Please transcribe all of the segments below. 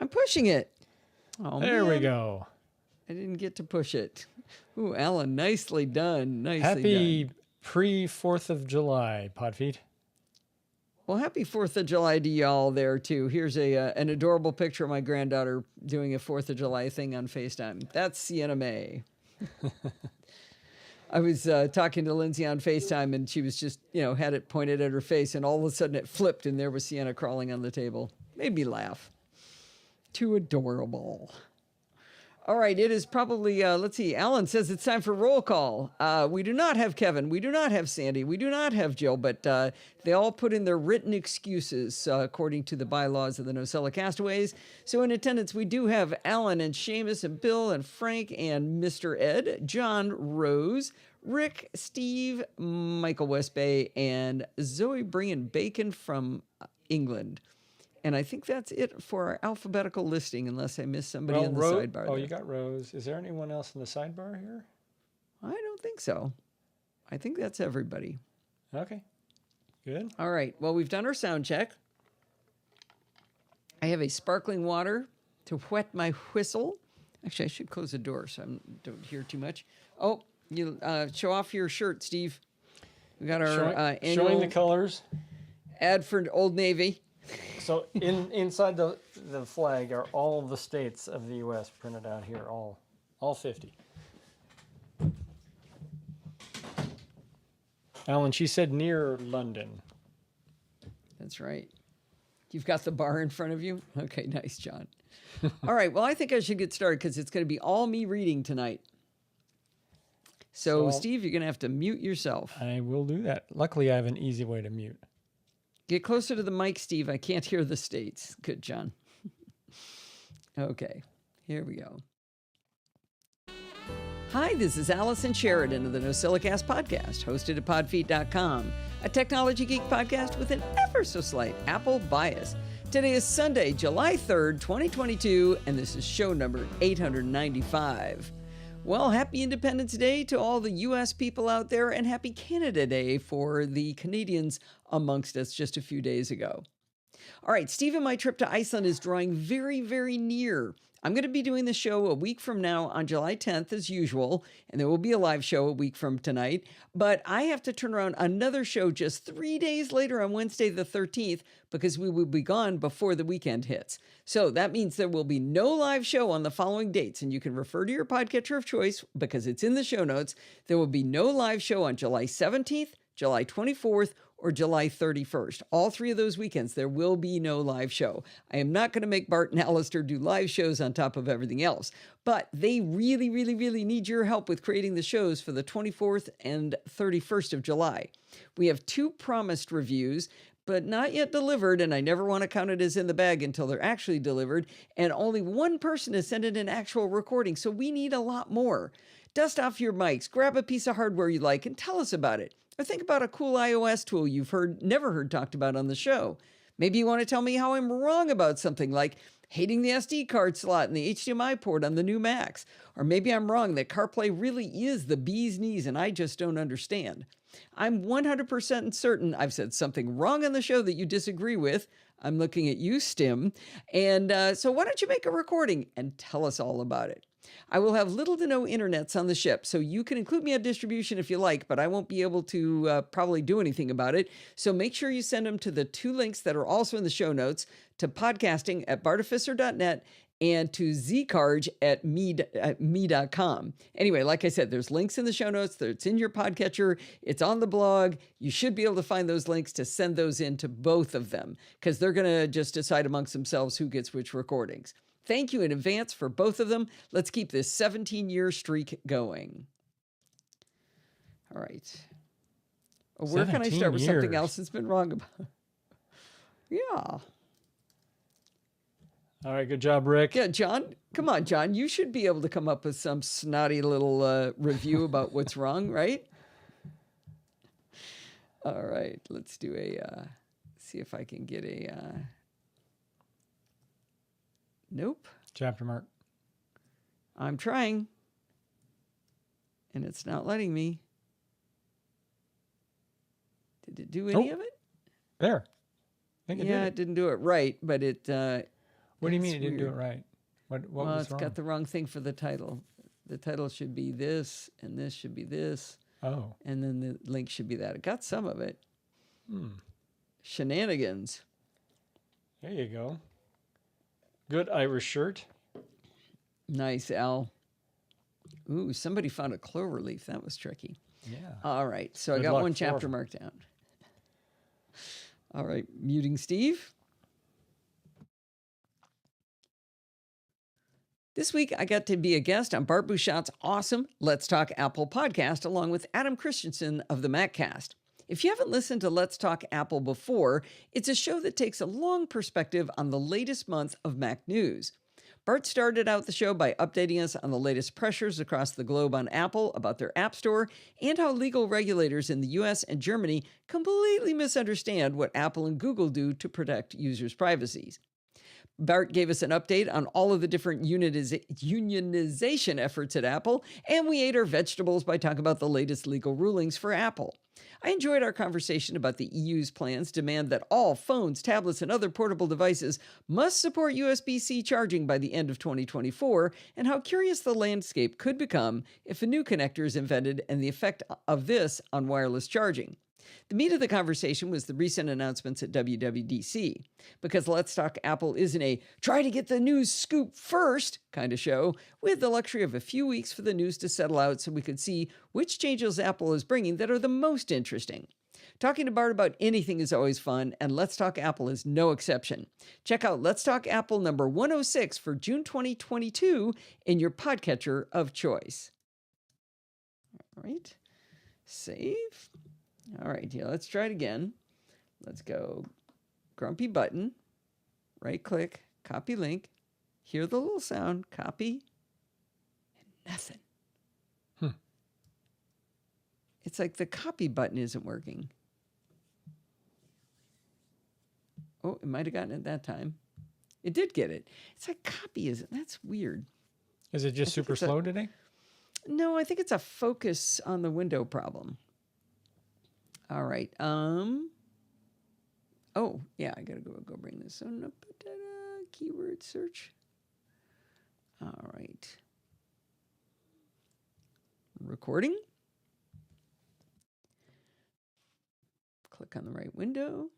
I'm pushing it. Oh, There we man. go. I didn't get to push it. Ooh, Alan, nicely done. Nicely Happy done. pre-4th of July, Podfeet. Well, happy 4th of July to y'all there, too. Here's an adorable picture of my granddaughter doing a 4th of July thing on FaceTime. That's Sienna May. I was talking to Lindsay on FaceTime, and she was just, had it pointed at her face, and all of a sudden it flipped, and there was Sienna crawling on the table. Made me laugh. Too adorable. All right, it is probably, let's see, Alan says it's time for roll call. We do not have Kevin. We do not have Sandy. We do not have Jill, but they all put in their written excuses according to the bylaws of the Nosilla Castaways. So in attendance, we do have Alan and Seamus and Bill and Frank and Mr. Ed, John, Rose, Rick, Steve, Michael West Bay, and Zoe bringing bacon from England. And I think that's it for our alphabetical listing, unless I missed somebody in the sidebar. Oh, you got Rose. Is there anyone else in the sidebar here? I don't think so. I think that's everybody. Okay, good. All right. Well, we've done our sound check. I have a sparkling water to whet my whistle. Actually, I should close the door so I don't hear too much. Oh, you show off your shirt, Steve. We got our annual showing the colors. Ad for Old Navy. So inside the flag are all the states of the U.S. printed out here, all 50. Alan, she said near London. That's right. You've got the bar in front of you? Okay, nice, John. All right, well, I think I should get started because it's going to be all me reading tonight. So Steve, you're going to have to mute yourself. I will do that. Luckily, I have an easy way to mute. Get closer to the mic, Steve. I can't hear the states. Good, John. Okay, here we go. Hi, this is Allison Sheridan of the NosillaCast podcast, hosted at podfeet.com, a technology geek podcast with an ever so slight Apple bias. Today is Sunday, July 3rd, 2022, and this is show number 895. Well, happy Independence Day to all the U.S. people out there, and happy Canada Day for the Canadians amongst us just a few days ago. All right, Steve and my trip to Iceland is drawing very, very near. I'm going to be doing the show a week from now on July 10th as usual, and there will be a live show a week from tonight. But I have to turn around another show just 3 days later on Wednesday the 13th because we will be gone before the weekend hits. So that means there will be no live show on the following dates, and you can refer to your podcatcher of choice because it's in the show notes. There will be no live show on July 17th, July 24th, or July 31st. All three of those weekends, there will be no live show. I am not going to make Bart and Alistair do live shows on top of everything else, but they really, really, really need your help with creating the shows for the 24th and 31st of July. We have 2 promised reviews, but not yet delivered, and I never want to count it as in the bag until they're actually delivered, and only 1 person has sent in an actual recording, so we need a lot more. Dust off your mics, grab a piece of hardware you like, and tell us about it. Or think about a cool iOS tool you've never heard talked about on the show. Maybe you want to tell me how I'm wrong about something like hating the SD card slot and the HDMI port on the new Macs. Or maybe I'm wrong that CarPlay really is the bee's knees and I just don't understand. I'm 100% certain I've said something wrong on the show that you disagree with. I'm looking at you, Stim. And so why don't you make a recording and tell us all about it? I will have little to no internets on the ship, so you can include me on distribution if you like, but I won't be able to probably do anything about it. So make sure you send them to the 2 links that are also in the show notes, to podcasting at bartificer.net and to zcarge at me.com. Anyway, like I said, there's links in the show notes. It's in your podcatcher. It's on the blog. You should be able to find those links to send those in to both of them because they're going to just decide amongst themselves who gets which recordings. Thank you in advance for both of them. Let's keep this 17-year streak going. All right. Where can I start with something else that's been wrong about? Yeah. All right, good job, Rick. Yeah, John, come on, John. You should be able to come up with some snotty little review about what's wrong, right? All right, let's do see if I can get a... Nope. Chapter mark. I'm trying. And it's not letting me. Did it do any of it? There. I think it didn't do it right, but it... What do you That's mean it didn't do it weird. right? What Well, was it's wrong? got the wrong thing for the title. The title should be this, and this should be this, Oh. and then the link should be that. It got some of it. Hmm. Shenanigans. There you go. Good Irish shirt. Nice, Al. Ooh, somebody found a clover leaf. That was tricky. Yeah. All right, so I Good got luck, one 4 of chapter them. marked down. All right, muting Steve. This week, I got to be a guest on Bart Bouchot's awesome Let's Talk Apple podcast, along with Adam Christensen of the MacCast. If you haven't listened to Let's Talk Apple before, it's a show that takes a long perspective on the latest month of Mac news. Bart started out the show by updating us on the latest pressures across the globe on Apple about their App Store and how legal regulators in the US and Germany completely misunderstand what Apple and Google do to protect users' privacies. Bart gave us an update on all of the different unionization efforts at Apple, and we ate our vegetables by talking about the latest legal rulings for Apple. I enjoyed our conversation about the EU's plans to demand that all phones, tablets, and other portable devices must support USB-C charging by the end of 2024, and how curious the landscape could become if a new connector is invented and the effect of this on wireless charging. The meat of the conversation was the recent announcements at WWDC. Because Let's Talk Apple isn't a try to get the news scoop first kind of show, we had the luxury of a few weeks for the news to settle out so we could see which changes Apple is bringing that are the most interesting. Talking to Bart about anything is always fun, and Let's Talk Apple is no exception. Check out Let's Talk Apple number 106 for June 2022 in your podcatcher of choice. All right. Save. All right, yeah, let's try it again. Let's go grumpy button, right click, copy link, hear the little sound, copy, and nothing. It's like the copy button isn't working. Oh, it might have gotten it that time. It did get it. It's like copy isn't. That's weird. Is it just super slow today? No, I think it's a focus on the window problem. All right. Oh, yeah, I gotta go bring this on. Keyword search. All right. Recording. Click on the right window.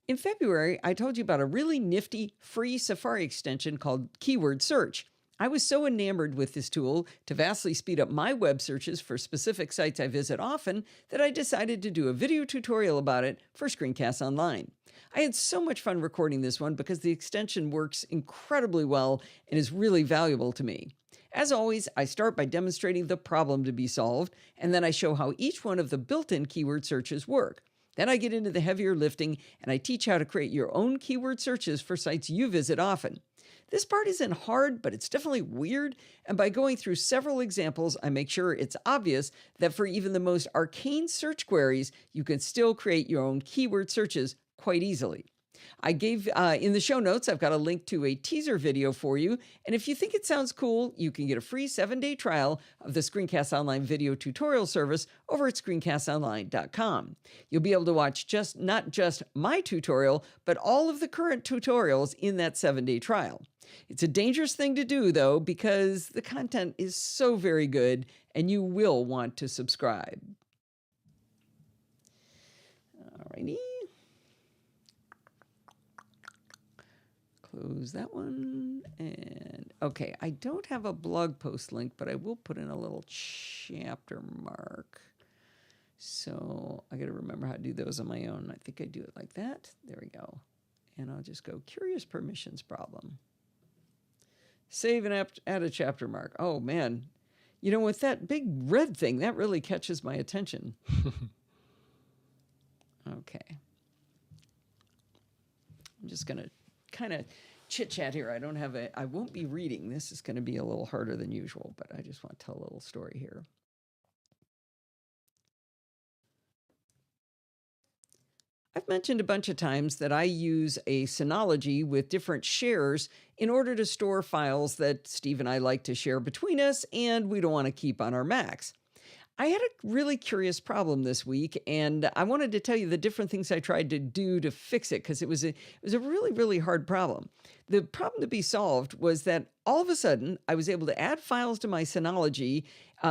In February, I told you about a really nifty free Safari extension called Keyword Search. I was so enamored with this tool to vastly speed up my web searches for specific sites I visit often that I decided to do a video tutorial about it for Screencasts Online. I had so much fun recording this one because the extension works incredibly well and is really valuable to me. As always, I start by demonstrating the problem to be solved, and then I show how each one of the built-in keyword searches work. Then I get into the heavier lifting, and I teach how to create your own keyword searches for sites you visit often. This part isn't hard, but it's definitely weird, and by going through several examples, I make sure it's obvious that for even the most arcane search queries, you can still create your own keyword searches quite easily. I gave in the show notes, I've got a link to a teaser video for you, and if you think it sounds cool, you can get a free 7-day trial of the Screencast Online video tutorial service over at screencastonline.com. You'll be able to watch not just my tutorial, but all of the current tutorials in that 7-day trial. It's a dangerous thing to do, though, because the content is so very good, and you will want to subscribe. Alrighty. Close that one. And okay, I don't have a blog post link, but I will put in a little chapter mark. So I got to remember how to do those on my own. I think I do it like that. There we go. And I'll just go curious permissions problem. Save and add a chapter mark. Oh, man. You know, with that big red thing, that really catches my attention. Okay. I'm just going to kind of chit-chat here. I won't be reading. This is going to be a little harder than usual, but I just want to tell a little story here. I've mentioned a bunch of times that I use a Synology with different shares in order to store files that Steve and I like to share between us and we don't want to keep on our Macs. I had a really curious problem this week, and I wanted to tell you the different things I tried to do to fix it because it was a really, really hard problem. The problem to be solved was that all of a sudden I was able to add files to my Synology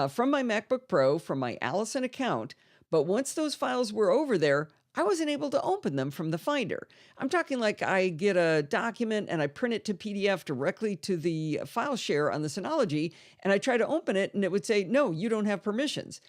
from my MacBook Pro from my Allison account, but once those files were over there, I wasn't able to open them from the Finder. I'm talking like I get a document and I print it to PDF directly to the file share on the Synology, and I try to open it and it would say, no, you don't have permissions.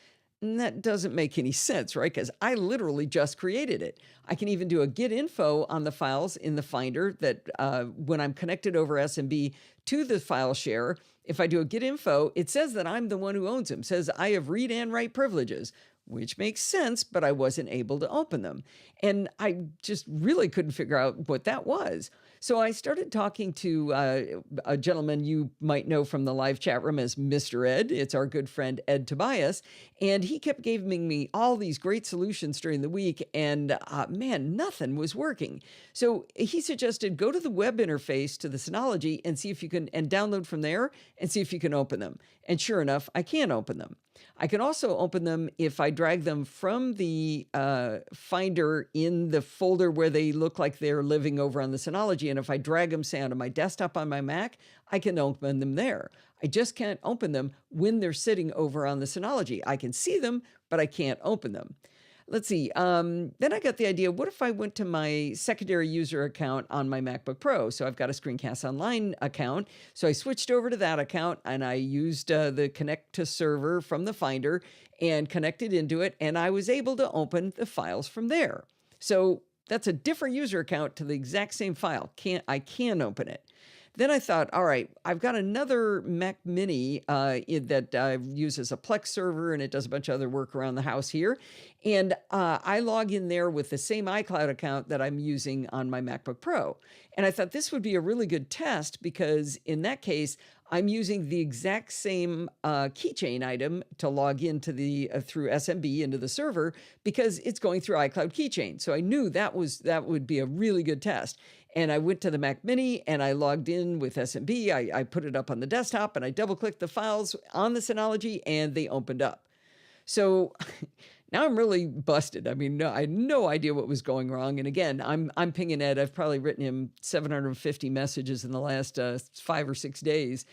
And that doesn't make any sense, right? Because I literally just created it. I can even do a get info on the files in the Finder that when I'm connected over SMB to the file share, if I do a get info, it says that I'm the one who owns them. It says I have read and write privileges, which makes sense, but I wasn't able to open them. And I just really couldn't figure out what that was. So I started talking to a gentleman you might know from the live chat room as Mr. Ed. It's our good friend, Ed Tobias. And he kept giving me all these great solutions during the week. And man, nothing was working. So he suggested go to the web interface to the Synology and see if you can, and download from there and see if you can open them. And sure enough, I can open them. I can also open them if I drag them from the Finder in the folder where they look like they're living over on the Synology. And if I drag them, say, onto my desktop on my Mac, I can open them there. I just can't open them when they're sitting over on the Synology. I can see them, but I can't open them. Let's see. Then I got the idea, what if I went to my secondary user account on my MacBook Pro? So I've got a Screencast Online account. So I switched over to that account and I used the connect to server from the Finder and connected into it. And I was able to open the files from there. So that's a different user account to the exact same file. I can open it. Then I thought, all right, I've got another Mac Mini that I use as a Plex server, and it does a bunch of other work around the house here. And I log in there with the same iCloud account that I'm using on my MacBook Pro. And I thought this would be a really good test because in that case, I'm using the exact same keychain item to log into the through SMB into the server because it's going through iCloud Keychain. So I knew that would be a really good test. And I went to the Mac Mini and I logged in with SMB. I put it up on the desktop and I double-clicked the files on the Synology and they opened up. So now I'm really busted. I mean, I had no idea what was going wrong. And again, I'm pinging Ed. I've probably written him 750 messages in the last 5 or 6 days.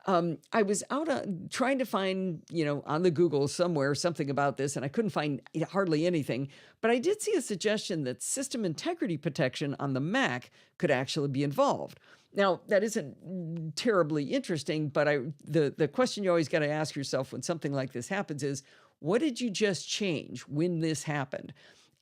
I was out trying to find, on the Google somewhere something about this, and I couldn't find hardly anything. But I did see a suggestion that system integrity protection on the Mac could actually be involved. Now, that isn't terribly interesting, but the question you always got to ask yourself when something like this happens is, what did you just change when this happened?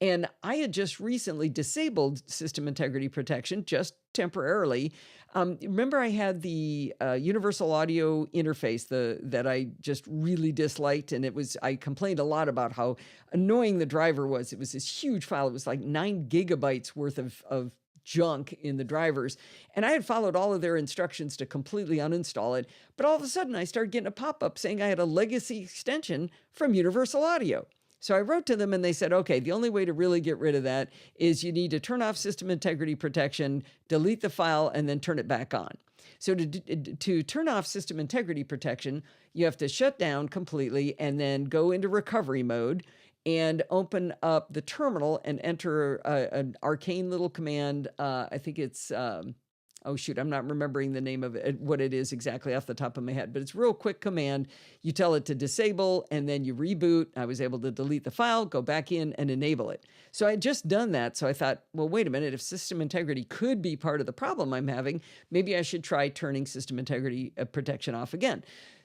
And I had just recently disabled system integrity protection, just temporarily. Remember I had the universal audio interface that I just really disliked, and I complained a lot about how annoying the driver was. It was this huge file. It was like 9 gigabytes worth of junk in the drivers. And I had followed all of their instructions to completely uninstall it. But all of a sudden, I started getting a pop-up saying I had a legacy extension from Universal Audio. So I wrote to them and they said, okay, the only way to really get rid of that is you need to turn off system integrity protection, delete the file, and then turn it back on. So to turn off system integrity protection, you have to shut down completely and then go into recovery mode and open up the terminal and enter an arcane little command. I think it's, oh shoot, I'm not remembering the name of it, what it is exactly off the top of my head, but it's a real quick command. You tell it to disable and then you reboot. I was able to delete the file, go back in and enable it. So I had just done that. So I thought, well, wait a minute, if system integrity could be part of the problem I'm having, maybe I should try turning system integrity protection off again.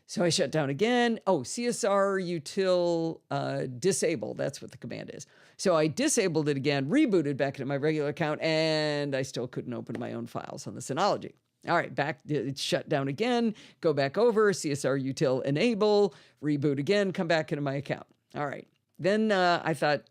So I shut down again. Oh, CSR util disable. That's what the command is. So I disabled it again, rebooted back into my regular account, and I still couldn't open my own files on the Synology. All right, back, it's shut down again, go back over, CSR util enable, reboot again, come back into my account. All right. Then I thought,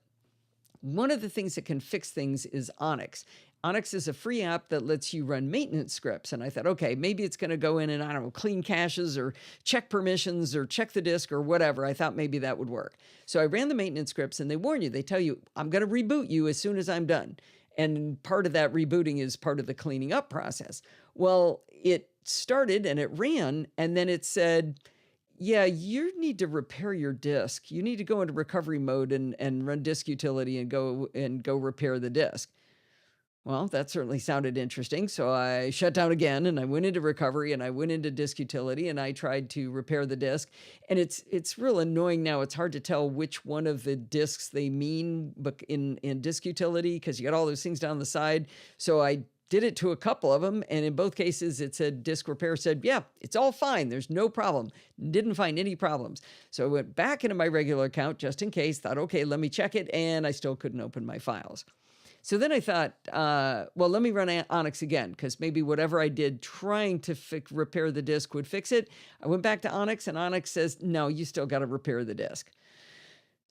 one of the things that can fix things is Onyx. Onyx is a free app that lets you run maintenance scripts. And I thought, okay, maybe it's going to go in and, I don't know, clean caches or check permissions or check the disk or whatever. I thought maybe that would work. So I ran the maintenance scripts and they warn you. They tell you, I'm going to reboot you as soon as I'm done. And part of that rebooting is part of the cleaning up process. Well, it started and it ran, and then it said, yeah, you need to repair your disk. You need to go into recovery mode and run disk utility and go repair the disk. Well, that certainly sounded interesting. So I shut down again and I went into recovery and I went into disk utility and I tried to repair the disk. And it's real annoying now. It's hard to tell which one of the disks they mean in disk utility because you got all those things down the side. So I did it to a couple of them. And in both cases, it said disk repair said, yeah, it's all fine. There's no problem. Didn't find any problems. So I went back into my regular account just in case, thought, okay, let me check it. And I still couldn't open my files. So then I thought, well, let me run Onyx again, because maybe whatever I did trying to repair the disk would fix it. I went back to Onyx, and Onyx says, no, you still got to repair the disk.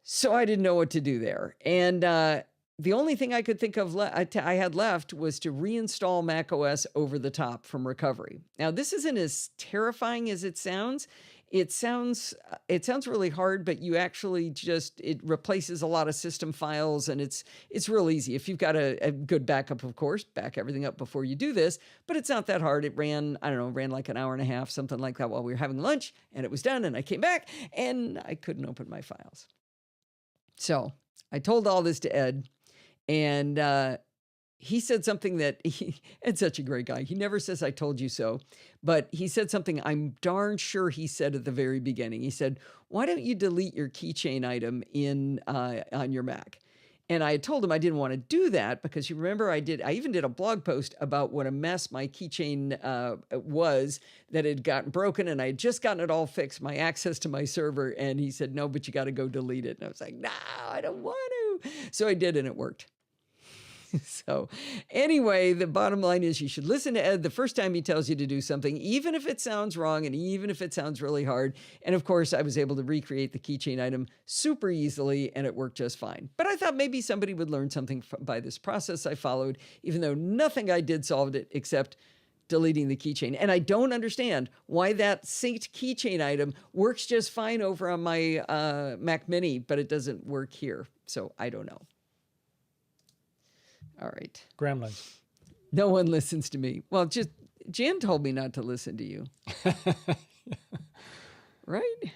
So I didn't know what to do there. And the only thing I could think of I had left was to reinstall macOS over the top from recovery. Now, this isn't as terrifying as it sounds. It sounds really hard, but you actually it replaces a lot of system files, and it's real easy. If you've got a good backup, of course, back everything up before you do this, but it's not that hard. It ran like an hour and a half, something like that while we were having lunch, and it was done, and I came back, and I couldn't open my files. So I told all this to Ed, and he said something that Ed's such a great guy. He never says, I told you so, but he said something I'm darn sure he said at the very beginning. He said, why don't you delete your keychain item on your Mac? And I had told him I didn't want to do that because you remember I even did a blog post about what a mess my keychain was that had gotten broken, and I had just gotten it all fixed, my access to my server. And he said, no, but you got to go delete it. And I was like, no, I don't want to. So I did, and it worked. So anyway, the bottom line is you should listen to Ed the first time he tells you to do something, even if it sounds wrong and even if it sounds really hard. And of course, I was able to recreate the keychain item super easily, and it worked just fine. But I thought maybe somebody would learn something by this process I followed, even though nothing I did solved it except deleting the keychain. And I don't understand why that synced keychain item works just fine over on my Mac Mini, but it doesn't work here. So I don't know. All right. Gremlins. No one listens to me. Well, just Jan told me not to listen to you. Right?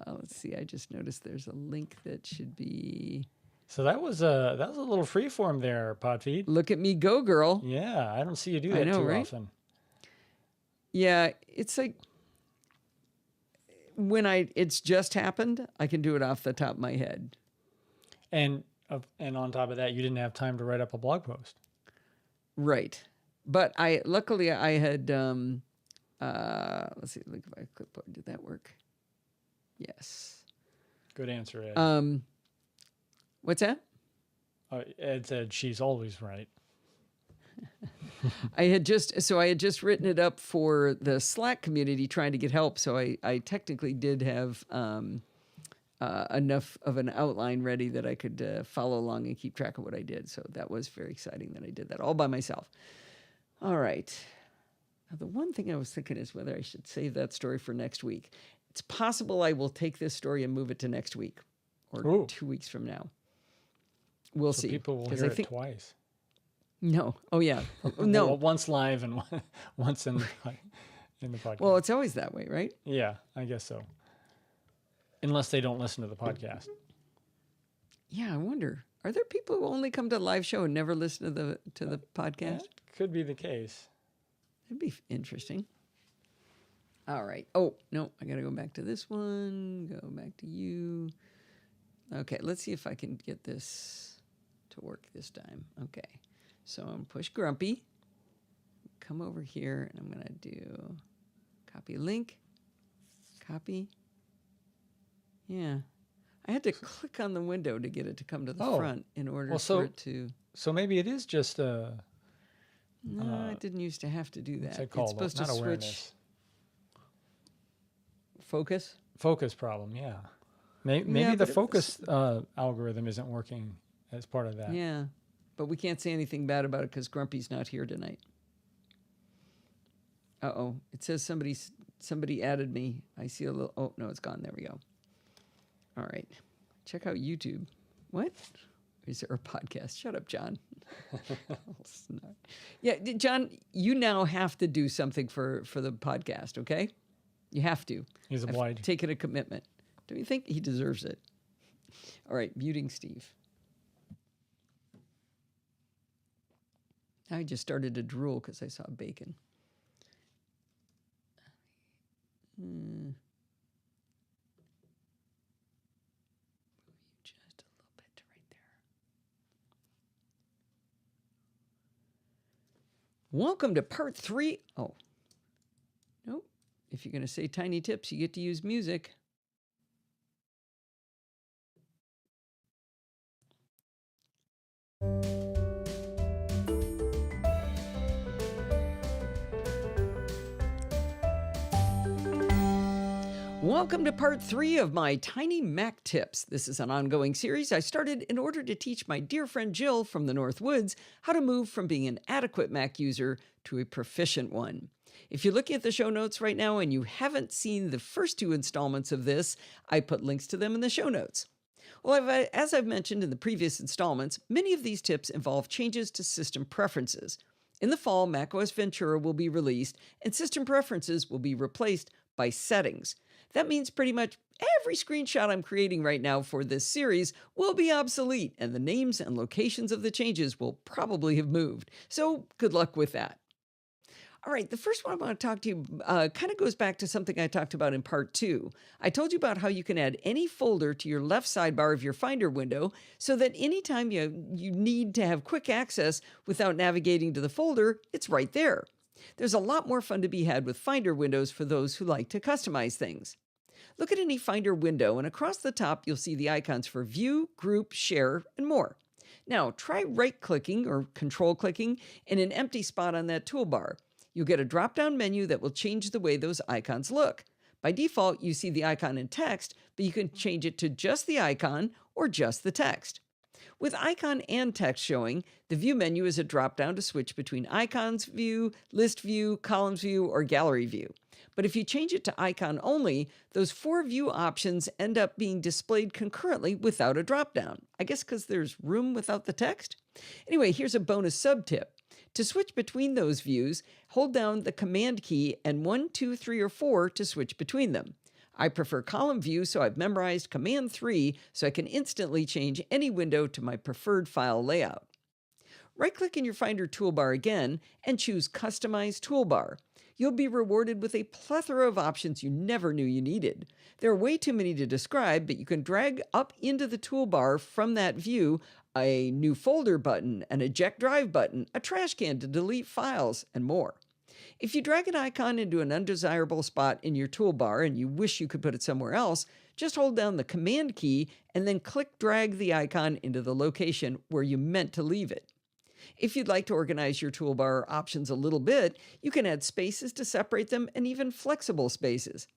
Let's see. I just noticed there's a link that should be. So that was a little freeform there, Podfeed. Look at me go, girl. Yeah, I don't see you do that too often. Yeah, it's like when it's just happened, I can do it off the top of my head. And on top of that, you didn't have time to write up a blog post. Right. But luckily I had, let's see, look if I clipboard, did that work? Yes. Good answer, Ed. What's that? Ed said she's always right. I had just written it up for the Slack community trying to get help. So I technically did have, enough of an outline ready that I could follow along and keep track of what I did. So that was very exciting that I did that all by myself. All right. Now, the one thing I was thinking is whether I should save that story for next week. It's possible I will take this story and move it to next week or 2 weeks from now. We'll see. People will hear it twice. No. Oh, yeah. No. Well, once live and once in the podcast. Well, it's always that way, right? Yeah, I guess so. Unless they don't listen to the podcast. Yeah, I wonder. Are there people who only come to the live show and never listen to the podcast? That could be the case. That'd be interesting. All right. Oh, no, I got to go back to this one. Go back to you. Okay, let's see if I can get this to work this time. Okay. So I'm push Grumpy. Come over here, and I'm going to do copy link. Copy. Yeah. I had to click on the window to get it to come to the front in order for it to... So maybe it is just No, I didn't used to have to do that. What's it called? It's supposed Not to awareness. switch... Focus? Focus problem, yeah. Maybe the focus algorithm isn't working as part of that. Yeah, but we can't say anything bad about it because Grumpy's not here tonight. Uh-oh. It says somebody added me. I see a little... Oh, no, it's gone. There we go. All right. Check out YouTube. What? Is there a podcast? Shut up, John. Yeah, John, you now have to do something for the podcast, okay? You have to. He's I've obliged. taken a commitment. Don't you think he deserves it? All right, muting Steve. I just started to drool because I saw bacon. Just a little bit to right there. Welcome to part 3. Oh, nope. If you're going to say tiny tips, you get to use music. Welcome to part 3 of my Tiny Mac Tips. This is an ongoing series I started in order to teach my dear friend Jill from the North Woods how to move from being an adequate Mac user to a proficient one. If you're looking at the show notes right now and you haven't seen the first 2 installments of this, I put links to them in the show notes. Well, as I've mentioned in the previous installments, many of these tips involve changes to system preferences. In the fall, macOS Ventura will be released, and system preferences will be replaced by settings. That means pretty much every screenshot I'm creating right now for this series will be obsolete, and the names and locations of the changes will probably have moved. So good luck with that. All right, the first one I want to talk to you kind of goes back to something I talked about in part 2. I told you about how you can add any folder to your left sidebar of your Finder window so that anytime you need to have quick access without navigating to the folder, it's right there. There's a lot more fun to be had with Finder windows for those who like to customize things. Look at any Finder window, and across the top, you'll see the icons for View, Group, Share, and more. Now, try right-clicking or control-clicking in an empty spot on that toolbar. You'll get a drop-down menu that will change the way those icons look. By default, you see the icon in text, but you can change it to just the icon or just the text. With icon and text showing, the View menu is a drop-down to switch between Icons View, List View, Columns View, or Gallery View. But if you change it to icon only, those 4 view options end up being displayed concurrently without a drop-down. I guess because there's room without the text? Anyway, here's a bonus sub-tip. To switch between those views, hold down the Command key and 1, 2, 3, or 4 to switch between them. I prefer column view, so I've memorized Command 3 so I can instantly change any window to my preferred file layout. Right-click in your Finder toolbar again and choose Customize Toolbar. You'll be rewarded with a plethora of options you never knew you needed. There are way too many to describe, but you can drag up into the toolbar from that view a new folder button, an eject drive button, a trash can to delete files, and more. If you drag an icon into an undesirable spot in your toolbar and you wish you could put it somewhere else, just hold down the Command key and then drag the icon into the location where you meant to leave it. If you'd like to organize your toolbar options a little bit, you can add spaces to separate them and even flexible spaces.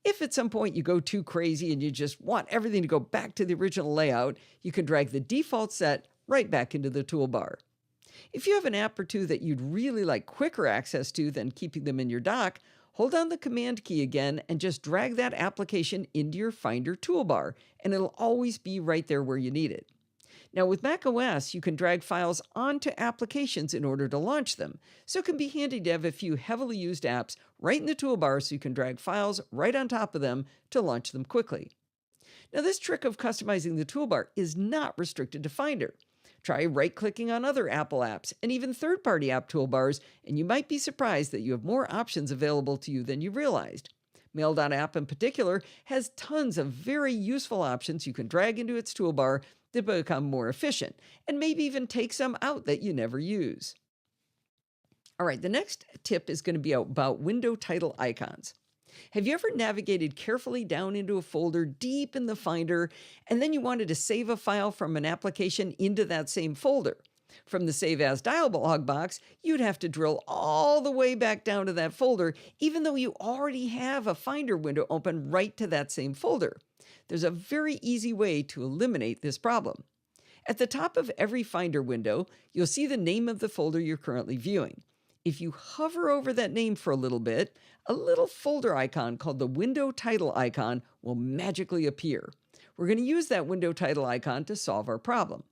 If at some point you go too crazy and you just want everything to go back to the original layout, you can drag the default set right back into the toolbar. If you have an app or two that you'd really like quicker access to than keeping them in your dock, hold down the Command key again and just drag that application into your Finder toolbar, and it'll always be right there where you need it. Now with macOS, you can drag files onto applications in order to launch them, so it can be handy to have a few heavily used apps right in the toolbar so you can drag files right on top of them to launch them quickly. Now this trick of customizing the toolbar is not restricted to Finder. Try right-clicking on other Apple apps and even third-party app toolbars, and you might be surprised that you have more options available to you than you realized. Mail.app in particular has tons of very useful options you can drag into its toolbar to become more efficient, and maybe even take some out that you never use. All right, the next tip is going to be about window title icons. Have you ever navigated carefully down into a folder deep in the Finder, and then you wanted to save a file from an application into that same folder? From the Save As dialog box, you'd have to drill all the way back down to that folder, even though you already have a Finder window open right to that same folder. There's a very easy way to eliminate this problem. At the top of every Finder window, you'll see the name of the folder you're currently viewing. If you hover over that name for a little folder icon called the window title icon will magically appear. We're going to use that window title icon to solve our problem.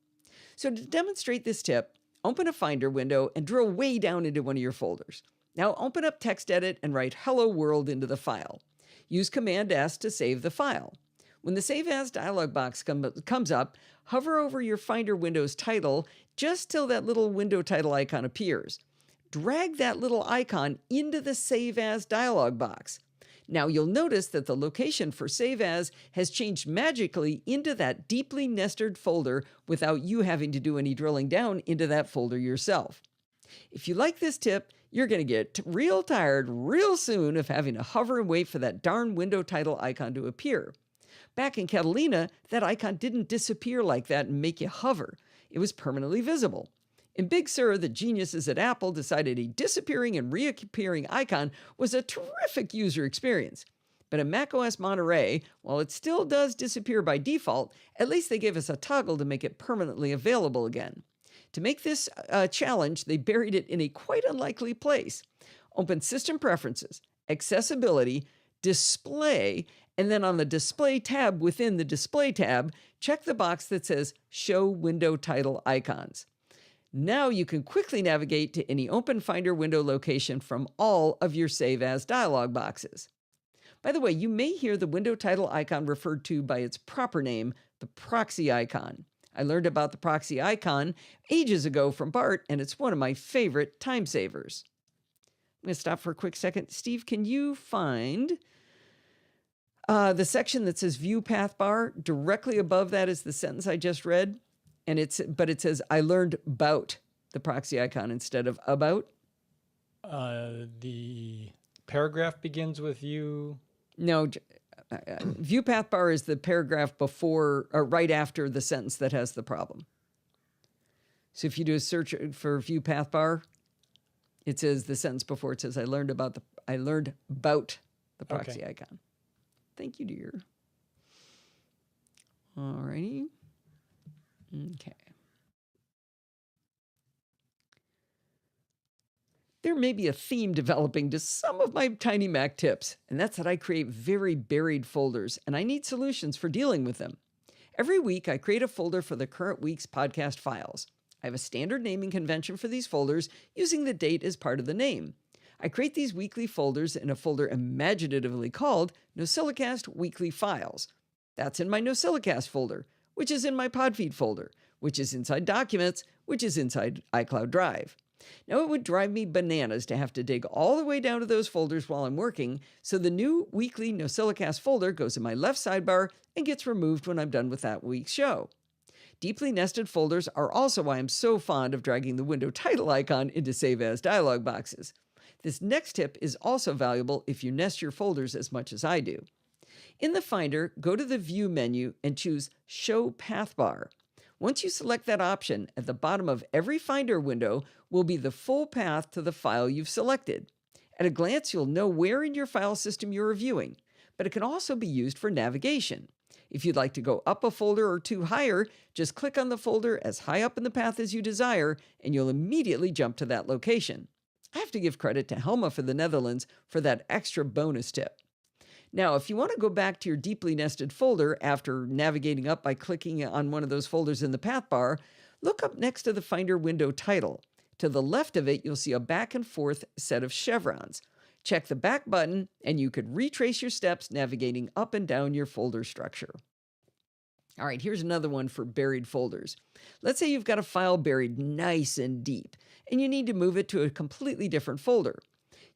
So to demonstrate this tip, open a Finder window and drill way down into one of your folders. Now open up TextEdit and write Hello World into the file. Use Command S to save the file. When the Save As dialog box comes up, hover over your Finder window's title just till that little window title icon appears. Drag that little icon into the Save As dialog box. Now you'll notice that the location for Save As has changed magically into that deeply nested folder without you having to do any drilling down into that folder yourself. If you like this tip, you're going to get real tired real soon of having to hover and wait for that darn window title icon to appear. Back in Catalina, that icon didn't disappear like that and make you hover. It was permanently visible. In Big Sur, the geniuses at Apple decided a disappearing and reappearing icon was a terrific user experience. But in macOS Monterey, while it still does disappear by default, at least they gave us a toggle to make it permanently available again. To make this a challenge, they buried it in a quite unlikely place. Open System Preferences, Accessibility, Display, and then on the Display tab within the Display tab, check the box that says Show Window Title Icons. Now you can quickly navigate to any Open Finder window location from all of your Save As dialog boxes. By the way, you may hear the window title icon referred to by its proper name, the proxy icon. I learned about the proxy icon ages ago from Bart, and it's one of my favorite time savers. I'm going to stop for a quick second. Steve, can you find the section that says View Path Bar? Directly above that is the sentence I just read, and but it says, I learned about the proxy icon instead of about. The paragraph begins with you. No, View Path Bar is the paragraph before or right after the sentence that has the problem. So if you do a search for View Path Bar, it says the sentence before it says I learned about the proxy icon. Thank you, dear. All righty. Okay. There may be a theme developing to some of my Tiny Mac tips, and that's that I create very buried folders, and I need solutions for dealing with them. Every week, I create a folder for the current week's podcast files. I have a standard naming convention for these folders, using the date as part of the name. I create these weekly folders in a folder imaginatively called NosillaCast Weekly Files. That's in my NosillaCast folder, which is in my Podfeed folder, which is inside Documents, which is inside iCloud Drive. Now, it would drive me bananas to have to dig all the way down to those folders while I'm working, so the new weekly NosillaCast folder goes in my left sidebar and gets removed when I'm done with that week's show. Deeply nested folders are also why I'm so fond of dragging the window title icon into Save As dialog boxes. This next tip is also valuable if you nest your folders as much as I do. In the Finder, go to the View menu and choose Show Path Bar. Once you select that option, at the bottom of every Finder window will be the full path to the file you've selected. At a glance, you'll know where in your file system you're reviewing, but it can also be used for navigation. If you'd like to go up a folder or two higher, just click on the folder as high up in the path as you desire, and you'll immediately jump to that location. I have to give credit to Helma for the Netherlands for that extra bonus tip. Now, if you want to go back to your deeply nested folder after navigating up by clicking on one of those folders in the path bar, look up next to the Finder window title. To the left of it, you'll see a back and forth set of chevrons. Check the back button, and you could retrace your steps navigating up and down your folder structure. All right, here's another one for buried folders. Let's say you've got a file buried nice and deep, and you need to move it to a completely different folder.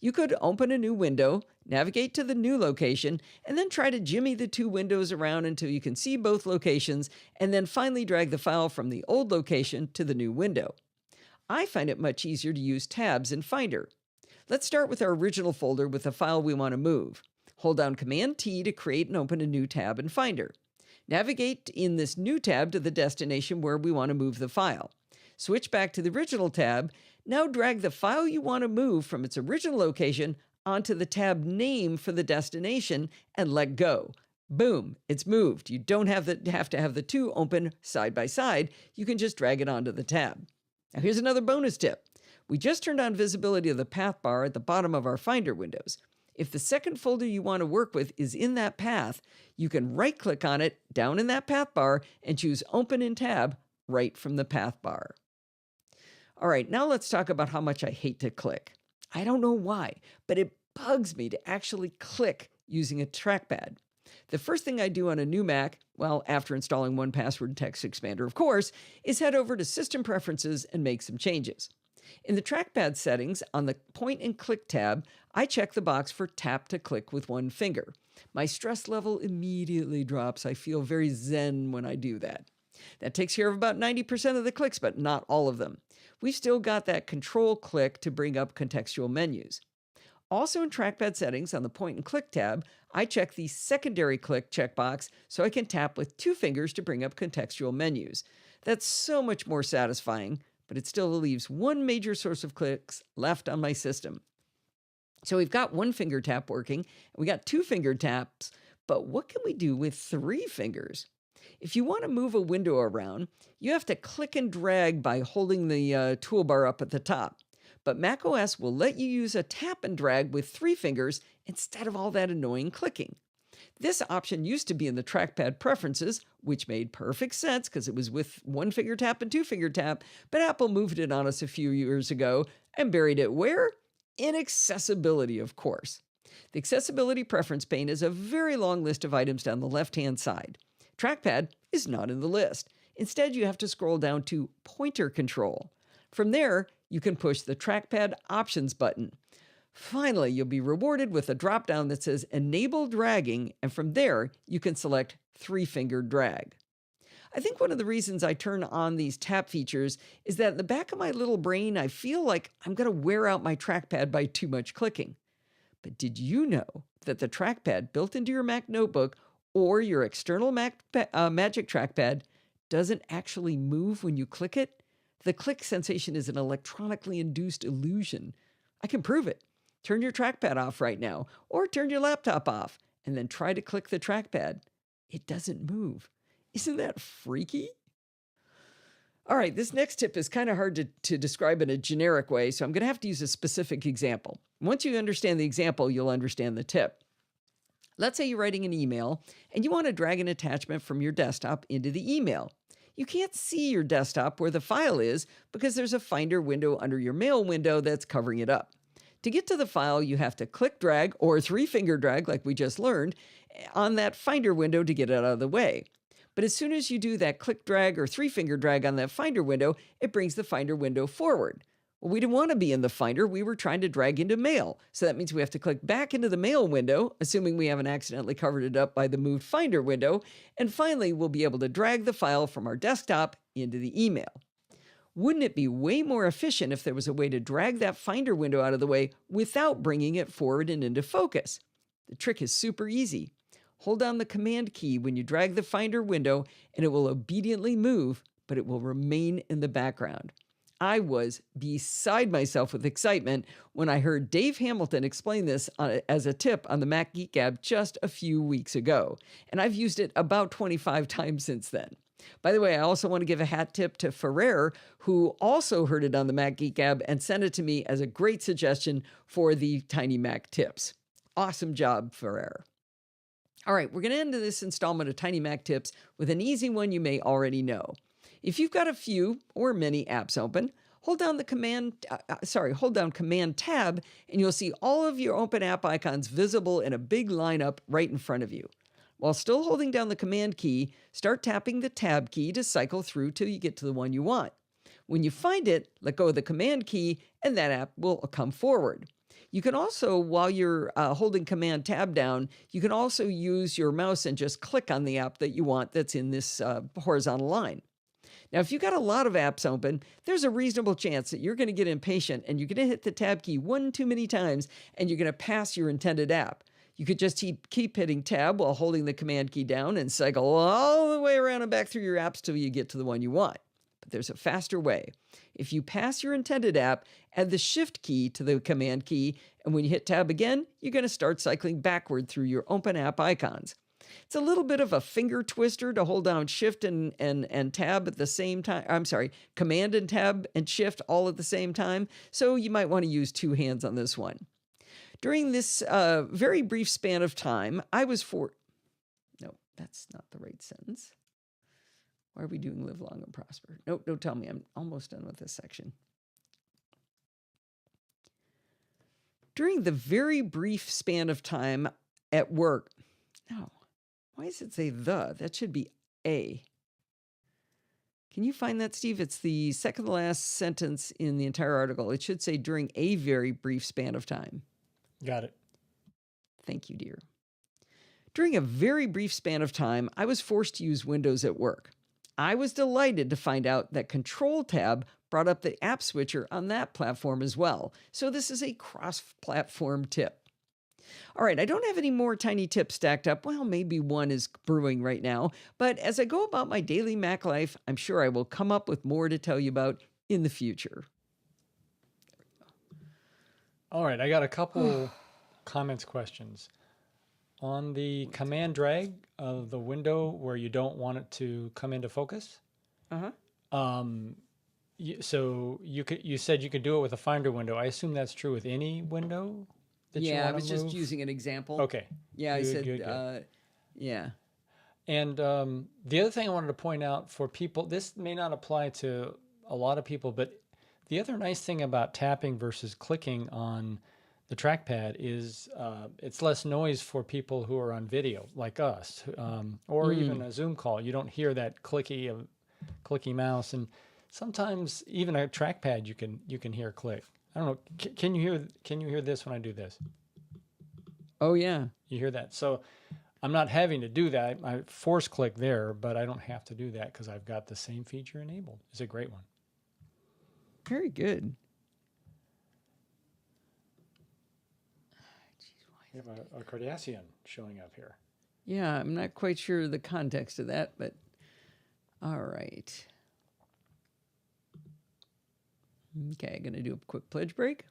You could open a new window, navigate to the new location, and then try to jimmy the two windows around until you can see both locations, and then finally drag the file from the old location to the new window. I find it much easier to use tabs in Finder. Let's start with our original folder with the file we want to move. Hold down Command-T to create and open a new tab in Finder. Navigate in this new tab to the destination where we want to move the file. Switch back to the original tab. Now drag the file you want to move from its original location onto the tab name for the destination and let go. Boom, it's moved. You don't have to have the two open side by side. You can just drag it onto the tab. Now here's another bonus tip. We just turned on visibility of the path bar at the bottom of our Finder windows. If the second folder you want to work with is in that path, you can right-click on it down in that path bar and choose Open in Tab right from the path bar. All right, now let's talk about how much I hate to click. I don't know why, but it bugs me to actually click using a trackpad. The first thing I do on a new Mac, well, after installing 1Password Text Expander, of course, is head over to System Preferences and make some changes. In the trackpad settings, on the Point and Click tab, I check the box for tap to click with one finger. My stress level immediately drops. I feel very zen when I do that. That takes care of about 90% of the clicks, but not all of them. We've still got that Control click to bring up contextual menus. Also in trackpad settings on the Point and Click tab, I check the secondary click checkbox so I can tap with 2 fingers to bring up contextual menus. That's so much more satisfying, but it still leaves one major source of clicks left on my system. So we've got 1 finger tap working, and we got 2 finger taps, but what can we do with 3 fingers? If you want to move a window around, you have to click and drag by holding the toolbar up at the top. But macOS will let you use a tap and drag with 3 fingers instead of all that annoying clicking. This option used to be in the trackpad preferences, which made perfect sense because it was with 1 finger tap and 2 finger tap, but Apple moved it on us a few years ago and buried it where? In accessibility, of course. The accessibility preference pane is a very long list of items down the left-hand side. Trackpad is not in the list. Instead, you have to scroll down to Pointer Control. From there, you can push the Trackpad Options button. Finally, you'll be rewarded with a drop-down that says Enable Dragging, and from there, you can select 3-finger drag. I think one of the reasons I turn on these tap features is that in the back of my little brain, I feel like I'm going to wear out my trackpad by too much clicking. But did you know that the trackpad built into your Mac notebook or your external Magic Trackpad doesn't actually move when you click it? The click sensation is an electronically induced illusion. I can prove it. Turn your trackpad off right now, or turn your laptop off, and then try to click the trackpad. It doesn't move. Isn't that freaky? All right, this next tip is kind of hard to describe in a generic way, so I'm going to have to use a specific example. Once you understand the example, you'll understand the tip. Let's say you're writing an email, and you want to drag an attachment from your desktop into the email. You can't see your desktop where the file is because there's a Finder window under your Mail window that's covering it up. To get to the file, you have to click drag or 3-finger drag, like we just learned, on that Finder window to get it out of the way. But as soon as you do that click drag or 3-finger drag on that Finder window, it brings the Finder window forward. Well, we didn't want to be in the Finder. We were trying to drag into Mail. So that means we have to click back into the Mail window, assuming we haven't accidentally covered it up by the moved Finder window. And finally, we'll be able to drag the file from our desktop into the email. Wouldn't it be way more efficient if there was a way to drag that Finder window out of the way without bringing it forward and into focus? The trick is super easy. Hold down the Command key when you drag the Finder window, and it will obediently move, but it will remain in the background. I was beside myself with excitement when I heard Dave Hamilton explain this as a tip on the Mac Geek Gab just a few weeks ago, and I've used it about 25 times since then. By the way, I also want to give a hat tip to Ferrer, who also heard it on the Mac Geek Gab and sent it to me as a great suggestion for the Tiny Mac tips. Awesome job, Ferrer. All right, we're going to end this installment of Tiny Mac Tips with an easy one you may already know. If you've got a few or many apps open, hold down Command Tab, and you'll see all of your open app icons visible in a big lineup right in front of you. While still holding down the Command key, start tapping the Tab key to cycle through till you get to the one you want. When you find it, let go of the Command key, and that app will come forward. You can also, while you're holding Command Tab down, you can also use your mouse and just click on the app that you want that's in this horizontal line. Now, if you've got a lot of apps open, there's a reasonable chance that you're going to get impatient and you're going to hit the Tab key one too many times and you're going to pass your intended app. You could just keep hitting Tab while holding the Command key down and cycle all the way around and back through your apps till you get to the one you want. But there's a faster way. If you pass your intended app, add the Shift key to the Command key, and when you hit Tab again, you're going to start cycling backward through your open app icons. It's a little bit of a finger twister to hold down Shift and Tab at the same time. I'm sorry, Command and Tab and Shift all at the same time. So you might want to use 2 hands on this one. During this very brief span of time, No, that's not the right sentence. Why are we doing live long and prosper? Nope, don't tell me. I'm almost done with this section. During the very brief span of time at work. No. Why does it say the? That should be a. Can you find that, Steve? It's the second to last sentence in the entire article. It should say during a very brief span of time. Got it. Thank you, dear. During a very brief span of time, I was forced to use Windows at work. I was delighted to find out that Control Tab brought up the app switcher on that platform as well. So this is a cross-platform tip. All right, I don't have any more tiny tips stacked up. Well, maybe one is brewing right now. But as I go about my daily Mac life, I'm sure I will come up with more to tell you about in the future. All right, I got a couple comments, questions. On the command drag of the window where you don't want it to come into focus. So you said you could do it with a Finder window. I assume that's true with any window that you want to move? I was just using an example. Okay. Yeah, I said, good. yeah. And the other thing I wanted to point out for people, this may not apply to a lot of people, but the other nice thing about tapping versus clicking on the trackpad is it's less noise for people who are on video, like us, or even a Zoom call. You don't hear that clicky mouse, and sometimes even a trackpad you can hear click. I don't know. Can you hear this when I do this? Oh yeah. You hear that? So I'm not having to do that. I force click there, but I don't have to do that because I've got the same feature enabled. It's a great one. Very good. We have a Cardassian showing up here. Yeah, I'm not quite sure the context of that, but all right. Okay, I'm going to do a quick pledge break.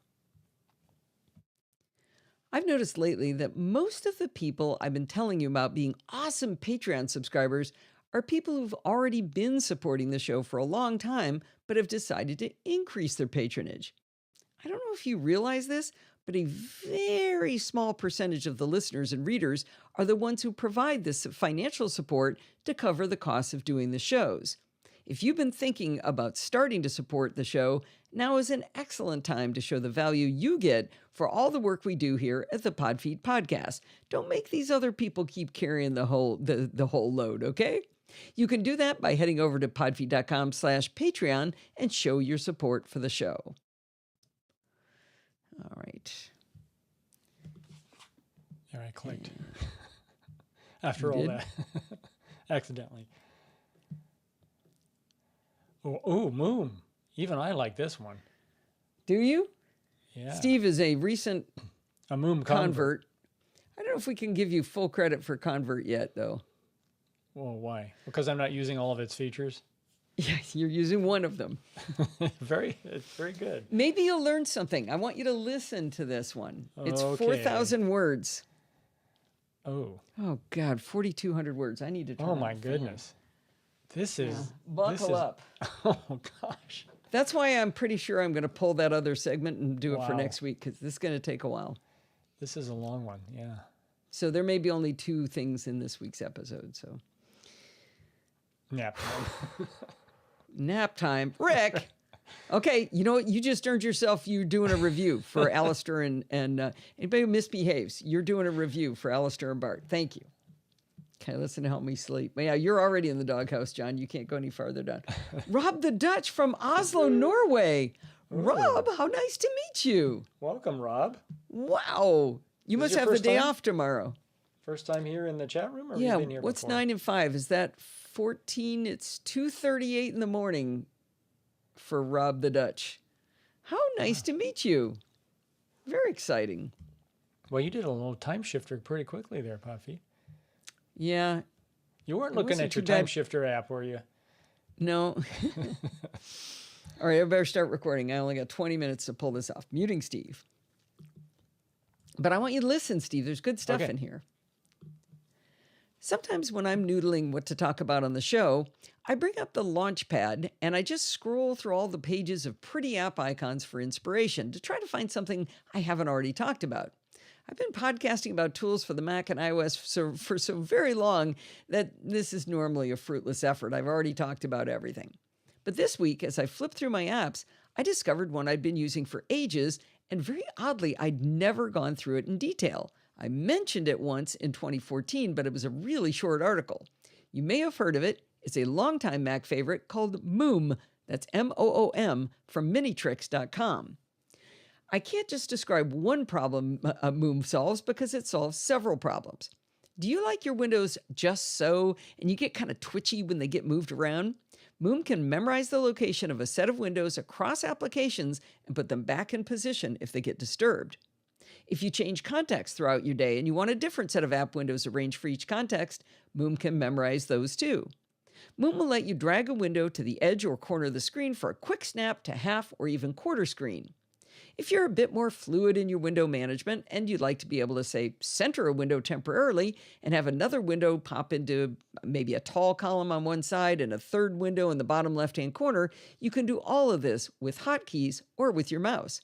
I've noticed lately that most of the people I've been telling you about being awesome Patreon subscribers are people who've already been supporting the show for a long time, but have decided to increase their patronage. I don't know if you realize this, but a very small percentage of the listeners and readers are the ones who provide this financial support to cover the costs of doing the shows. If you've been thinking about starting to support the show, now is an excellent time to show the value you get for all the work we do here at the Podfeet Podcast. Don't make these other people keep carrying the whole load, okay? You can do that by heading over to podfeet.com/Patreon and show your support for the show. All right. There, I clicked. After all that. Accidentally. Oh, Moom. Even I like this one. Do you? Yeah. Steve is a recent Moom convert. I don't know if we can give you full credit for convert yet, though. Well, why? Because I'm not using all of its features? Yeah, you're using one of them. It's very good. Maybe you'll learn something. I want you to listen to this one. It's Okay. 4,000 words. Oh, God, 4,200 words. I need to turn oh on my the fan. goodness. This is... Buckle up. Oh, gosh. That's why I'm pretty sure I'm going to pull that other segment and do it for Wow. next week, because this is going to take a while. This is a long one, yeah. So there may be only 2 things in this week's episode. So Nap time. nap time. Rick! Okay, you know what? You just earned yourself, you doing a review for Alistair and anybody who misbehaves. You're doing a review for Alistair and Bart. Thank you. Okay, listen to help me sleep. But yeah, you're already in the doghouse, John. You can't go any farther down. Rob the Dutch from Oslo, Norway. Rob, how nice to meet you. Welcome, Rob. Wow. You must your have the first day time? off tomorrow. First time here in the chat room? Or Yeah, have you been here what's before? 9 and 5? Is that 14? It's 2:38 in the morning for Rob the Dutch. How nice to meet you. Very exciting. Well, you did a little time shifter pretty quickly there, Puffy. Yeah. You weren't It looking wasn't at your too bad. time shifter app, were you? No. All right, I better start recording. I only got 20 minutes to pull this off. Muting Steve. But I want you to listen, Steve. There's good stuff Okay. in here. Sometimes when I'm noodling what to talk about on the show, I bring up the Launchpad and I just scroll through all the pages of pretty app icons for inspiration to try to find something I haven't already talked about. I've been podcasting about tools for the Mac and iOS for so very long that this is normally a fruitless effort. I've already talked about everything. But this week, as I flipped through my apps, I discovered one I'd been using for ages, and very oddly, I'd never gone through it in detail. I mentioned it once in 2014, but it was a really short article. You may have heard of it. It's a longtime Mac favorite called Moom. That's Moom from Minitricks.com. I can't just describe one problem Moom solves because it solves several problems. Do you like your windows just so and you get kind of twitchy when they get moved around? Moom can memorize the location of a set of windows across applications and put them back in position if they get disturbed. If you change context throughout your day and you want a different set of app windows arranged for each context, Moom can memorize those too. Moom will let you drag a window to the edge or corner of the screen for a quick snap to half or even quarter screen. If you're a bit more fluid in your window management and you'd like to be able to, say, center a window temporarily and have another window pop into maybe a tall column on one side and a third window in the bottom left-hand corner, you can do all of this with hotkeys or with your mouse.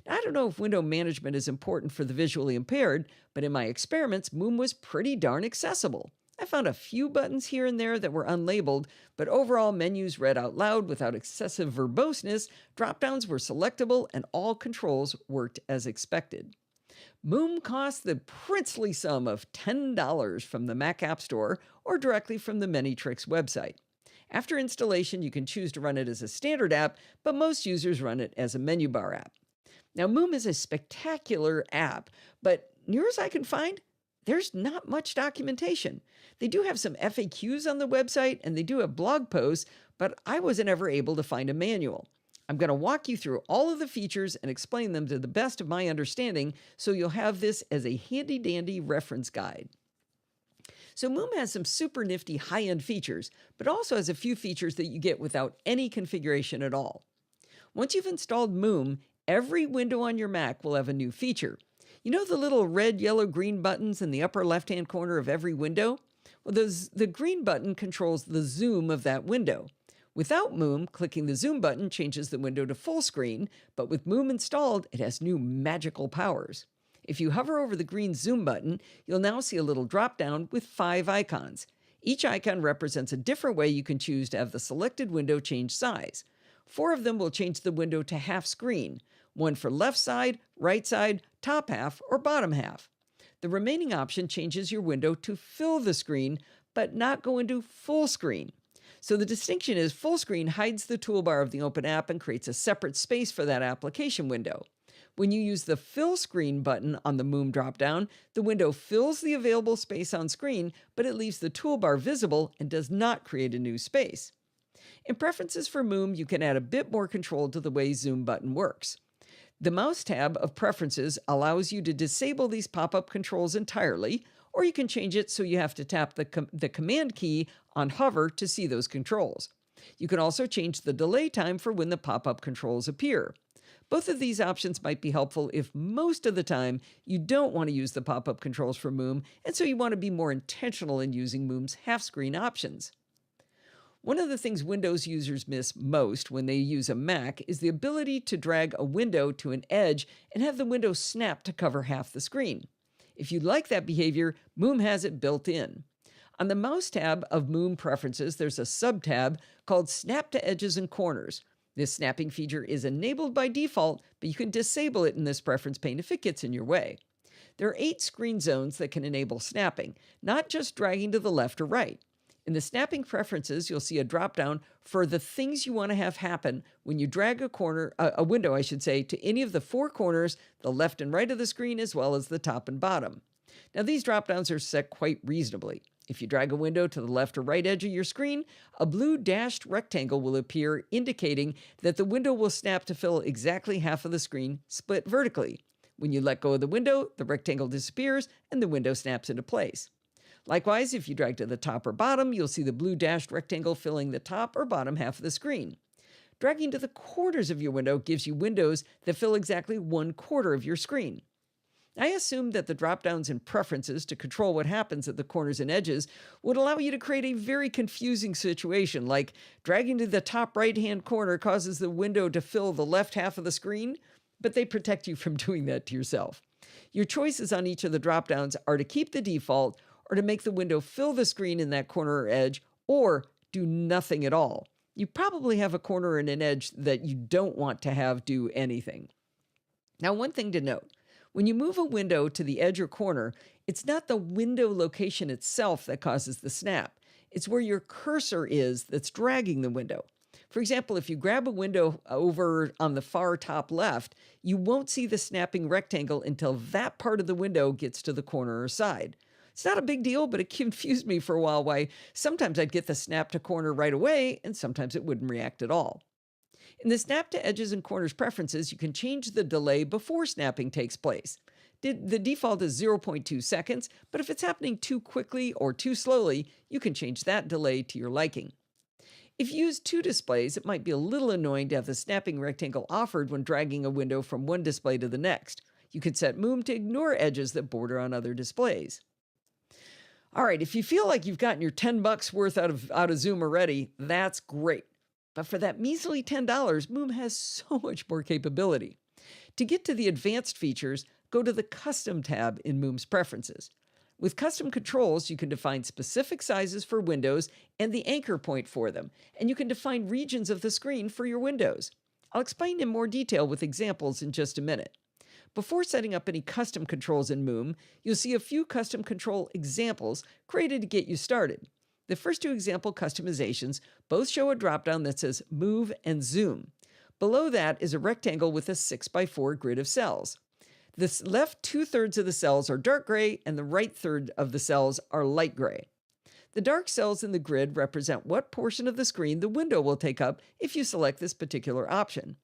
Now, I don't know if window management is important for the visually impaired, but in my experiments, Moom was pretty darn accessible. I found a few buttons here and there that were unlabeled, but overall menus read out loud without excessive verboseness, drop-downs were selectable, and all controls worked as expected. Moom cost the princely sum of $10 from the Mac App Store or directly from the Minitricks website. After installation, you can choose to run it as a standard app, but most users run it as a menu bar app. Now, Moom is a spectacular app, but near as I can find, there's not much documentation. They do have some FAQs on the website and they do have blog posts, but I wasn't ever able to find a manual. I'm going to walk you through all of the features and explain them to the best of my understanding, so you'll have this as a handy-dandy reference guide. So Moom has some super nifty high-end features, but also has a few features that you get without any configuration at all. Once you've installed Moom, every window on your Mac will have a new feature. You know the little red, yellow, green buttons in the upper left-hand corner of every window? Well, the green button controls the zoom of that window. Without Moom, clicking the zoom button changes the window to full screen, but with Moom installed, it has new magical powers. If you hover over the green zoom button, you'll now see a little drop-down with 5 icons. Each icon represents a different way you can choose to have the selected window change size. 4 of them will change the window to half screen, 1 for left side, right side, top half, or bottom half. The remaining option changes your window to fill the screen, but not go into full screen. So the distinction is full screen hides the toolbar of the open app and creates a separate space for that application window. When you use the fill screen button on the Moom dropdown, the window fills the available space on screen, but it leaves the toolbar visible and does not create a new space. In preferences for Moom, you can add a bit more control to the way zoom button works. The mouse tab of Preferences allows you to disable these pop-up controls entirely, or you can change it so you have to tap the Command key on hover to see those controls. You can also change the delay time for when the pop-up controls appear. Both of these options might be helpful if most of the time you don't want to use the pop-up controls for Moom, and so you want to be more intentional in using Moom's half-screen options. One of the things Windows users miss most when they use a Mac is the ability to drag a window to an edge and have the window snap to cover half the screen. If you like that behavior, Moom has it built in. On the Mouse tab of Moom Preferences, there's a sub-tab called Snap to Edges and Corners. This snapping feature is enabled by default, but you can disable it in this preference pane if it gets in your way. There are 8 screen zones that can enable snapping, not just dragging to the left or right. In the snapping preferences, you'll see a drop-down for the things you want to have happen when you drag a window, to any of the 4 corners, the left and right of the screen, as well as the top and bottom. Now, these drop-downs are set quite reasonably. If you drag a window to the left or right edge of your screen, a blue dashed rectangle will appear indicating that the window will snap to fill exactly half of the screen, split vertically. When you let go of the window, the rectangle disappears and the window snaps into place. Likewise, if you drag to the top or bottom, you'll see the blue dashed rectangle filling the top or bottom half of the screen. Dragging to the corners of your window gives you windows that fill exactly 1/4 of your screen. I assumed that the drop-downs in Preferences to control what happens at the corners and edges would allow you to create a very confusing situation, like dragging to the top right-hand corner causes the window to fill the left half of the screen, but they protect you from doing that to yourself. Your choices on each of the drop-downs are to keep the default, or to make the window fill the screen in that corner or edge, or do nothing at all. You probably have a corner and an edge that you don't want to have do anything. Now, one thing to note. When you move a window to the edge or corner, it's not the window location itself that causes the snap. It's where your cursor is that's dragging the window. For example, if you grab a window over on the far top left, you won't see the snapping rectangle until that part of the window gets to the corner or side. It's not a big deal, but it confused me for a while why sometimes I'd get the snap to corner right away and sometimes it wouldn't react at all. In the snap to edges and corners preferences, you can change the delay before snapping takes place. The default is 0.2 seconds, but if it's happening too quickly or too slowly, you can change that delay to your liking. If you use two displays, it might be a little annoying to have the snapping rectangle offered when dragging a window from one display to the next. You can set Moom to ignore edges that border on other displays. All right, if you feel like you've gotten your $10 worth out of Zoom already, that's great. But for that measly $10, Moom has so much more capability. To get to the advanced features, go to the Custom tab in Moom's Preferences. With custom controls, you can define specific sizes for windows and the anchor point for them, and you can define regions of the screen for your windows. I'll explain in more detail with examples in just a minute. Before setting up any custom controls in Moom, you'll see a few custom control examples created to get you started. The first two example customizations both show a dropdown that says Move and Zoom. Below that is a rectangle with a 6x4 grid of cells. The left 2/3 of the cells are dark gray and the right third of the cells are light gray. The dark cells in the grid represent what portion of the screen the window will take up if you select this particular option.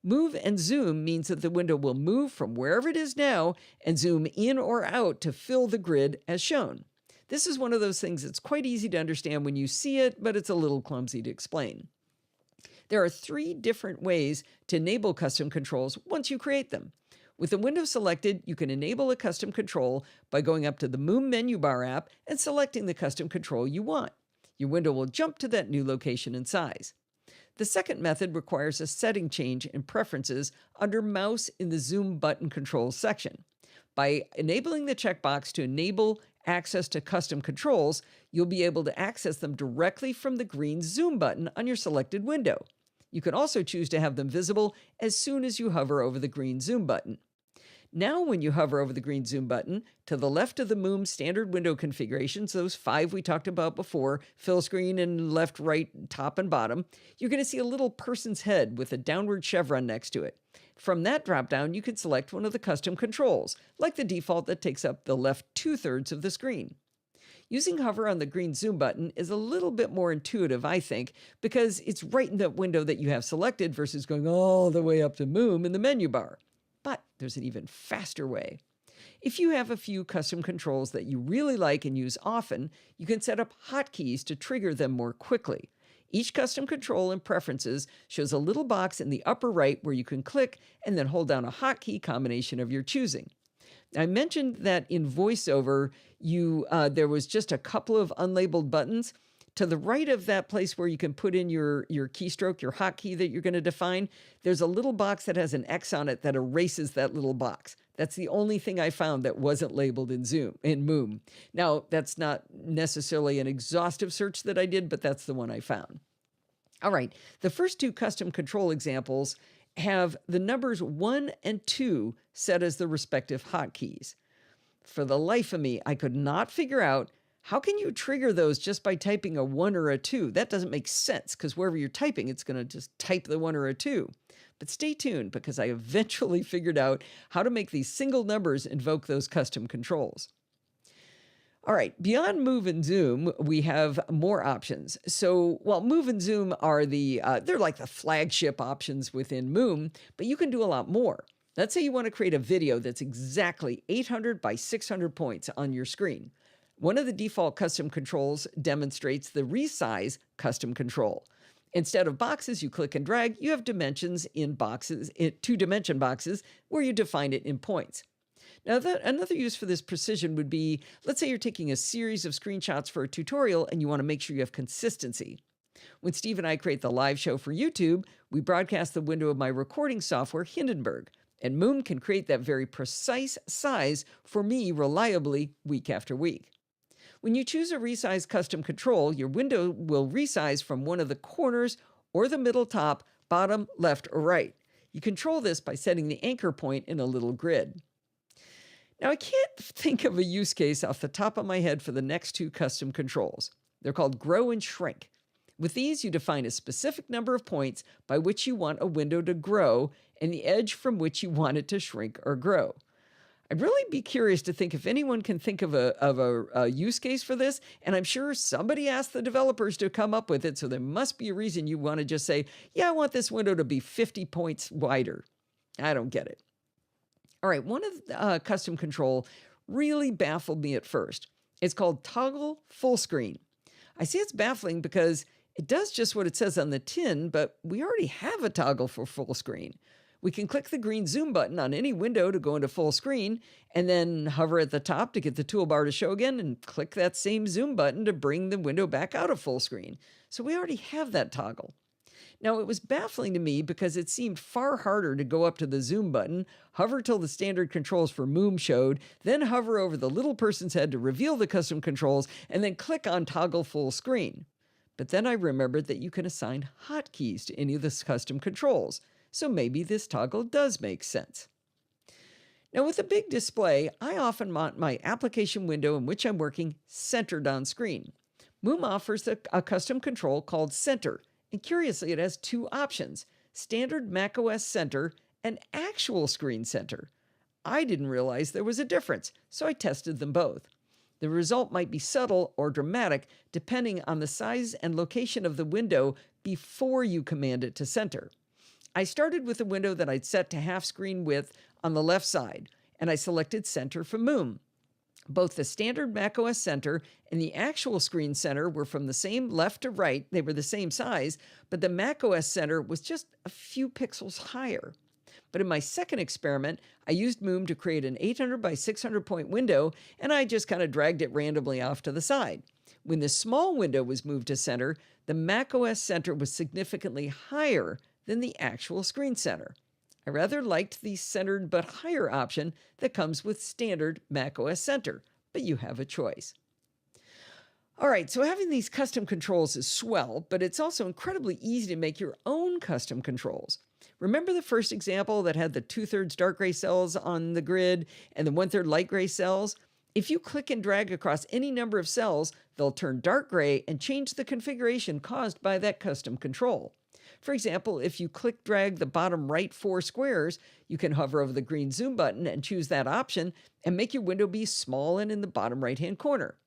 Move and Zoom means that the window will move from wherever it is now and zoom in or out to fill the grid as shown. This is one of those things that's quite easy to understand when you see it, but it's a little clumsy to explain. There are 3 different ways to enable custom controls once you create them. With the window selected, you can enable a custom control by going up to the Moom menu bar app and selecting the custom control you want. Your window will jump to that new location and size. The second method requires a setting change in preferences under Mouse in the Zoom button controls section. By enabling the checkbox to enable access to custom controls, you'll be able to access them directly from the green Zoom button on your selected window. You can also choose to have them visible as soon as you hover over the green Zoom button. Now, when you hover over the green Zoom button, to the left of the Moom standard window configurations, those 5 we talked about before, fill screen and left, right, top, and bottom, you're going to see a little person's head with a downward chevron next to it. From that dropdown, you can select one of the custom controls, like the default that takes up the left 2/3 of the screen. Using hover on the green Zoom button is a little bit more intuitive, I think, because it's right in that window that you have selected versus going all the way up to Moom in the menu bar. But there's an even faster way. If you have a few custom controls that you really like and use often, you can set up hotkeys to trigger them more quickly. Each custom control in Preferences shows a little box in the upper right where you can click and then hold down a hotkey combination of your choosing. I mentioned that in VoiceOver, there was just a couple of unlabeled buttons. To the right of that place where you can put in your keystroke, your hotkey that you're going to define, there's a little box that has an X on it that erases that little box. That's the only thing I found that wasn't labeled in Moom. Now, that's not necessarily an exhaustive search that I did, but that's the one I found. All right, the first 2 custom control examples have the numbers 1 and 2 set as the respective hotkeys. For the life of me, I could not figure out how can you trigger those just by typing a 1 or a 2? That doesn't make sense because wherever you're typing, it's going to just type the 1 or a 2. But stay tuned because I eventually figured out how to make these single numbers invoke those custom controls. All right, beyond Move and Zoom, we have more options. So while Move and Zoom are they're like the flagship options within Moom, but you can do a lot more. Let's say you want to create a video that's exactly 800 by 600 points on your screen. One of the default custom controls demonstrates the resize custom control. Instead of boxes you click and drag, you have dimensions in boxes, 2-dimension boxes, where you define it in points. Now, another use for this precision would be, let's say you're taking a series of screenshots for a tutorial and you want to make sure you have consistency. When Steve and I create the live show for YouTube, we broadcast the window of my recording software, Hindenburg, and Moom can create that very precise size for me reliably week after week. When you choose a resize custom control, your window will resize from one of the corners or the middle top, bottom, left, or right. You control this by setting the anchor point in a little grid. Now, I can't think of a use case off the top of my head for the next two custom controls. They're called grow and shrink. With these, you define a specific number of points by which you want a window to grow and the edge from which you want it to shrink or grow. I'd really be curious to think if anyone can think of a use case for this, and I'm sure somebody asked the developers to come up with it, so there must be a reason you want to just say, yeah, I want this window to be 50 points wider. I don't get it. All right, one of the custom control really baffled me at first. It's called toggle full screen. I see it's baffling because it does just what it says on the tin, but we already have a toggle for full screen. We can click the green zoom button on any window to go into full screen, and then hover at the top to get the toolbar to show again, and click that same zoom button to bring the window back out of full screen. So we already have that toggle. Now, it was baffling to me because it seemed far harder to go up to the zoom button, hover till the standard controls for Moom showed, then hover over the little person's head to reveal the custom controls, and then click on toggle full screen. But then I remembered that you can assign hotkeys to any of the custom controls, so maybe this toggle does make sense. Now, with a big display, I often want my application window in which I'm working centered on screen. Moom offers a custom control called Center, and curiously, it has two options: standard macOS Center and actual screen center. I didn't realize there was a difference, so I tested them both. The result might be subtle or dramatic depending on the size and location of the window before you command it to center. I started with a window that I'd set to half screen width on the left side, and I selected Center from Moom. Both the standard macOS Center and the actual screen center were from the same left to right. They were the same size, but the macOS Center was just a few pixels higher. But in my second experiment, I used Moom to create an 800 by 600 point window, and I just kind of dragged it randomly off to the side. When the small window was moved to center, the macOS Center was significantly higher than the actual screen center. I rather liked the centered but higher option that comes with standard macOS Center, but you have a choice. All right, so having these custom controls is swell, but it's also incredibly easy to make your own custom controls. Remember the first example that had the 2/3 dark gray cells on the grid and the 1/3 light gray cells? If you click and drag across any number of cells, they'll turn dark gray and change the configuration caused by that custom control. For example, if you click-drag the bottom right 4 squares, you can hover over the green zoom button and choose that option and make your window be small and in the bottom right-hand corner.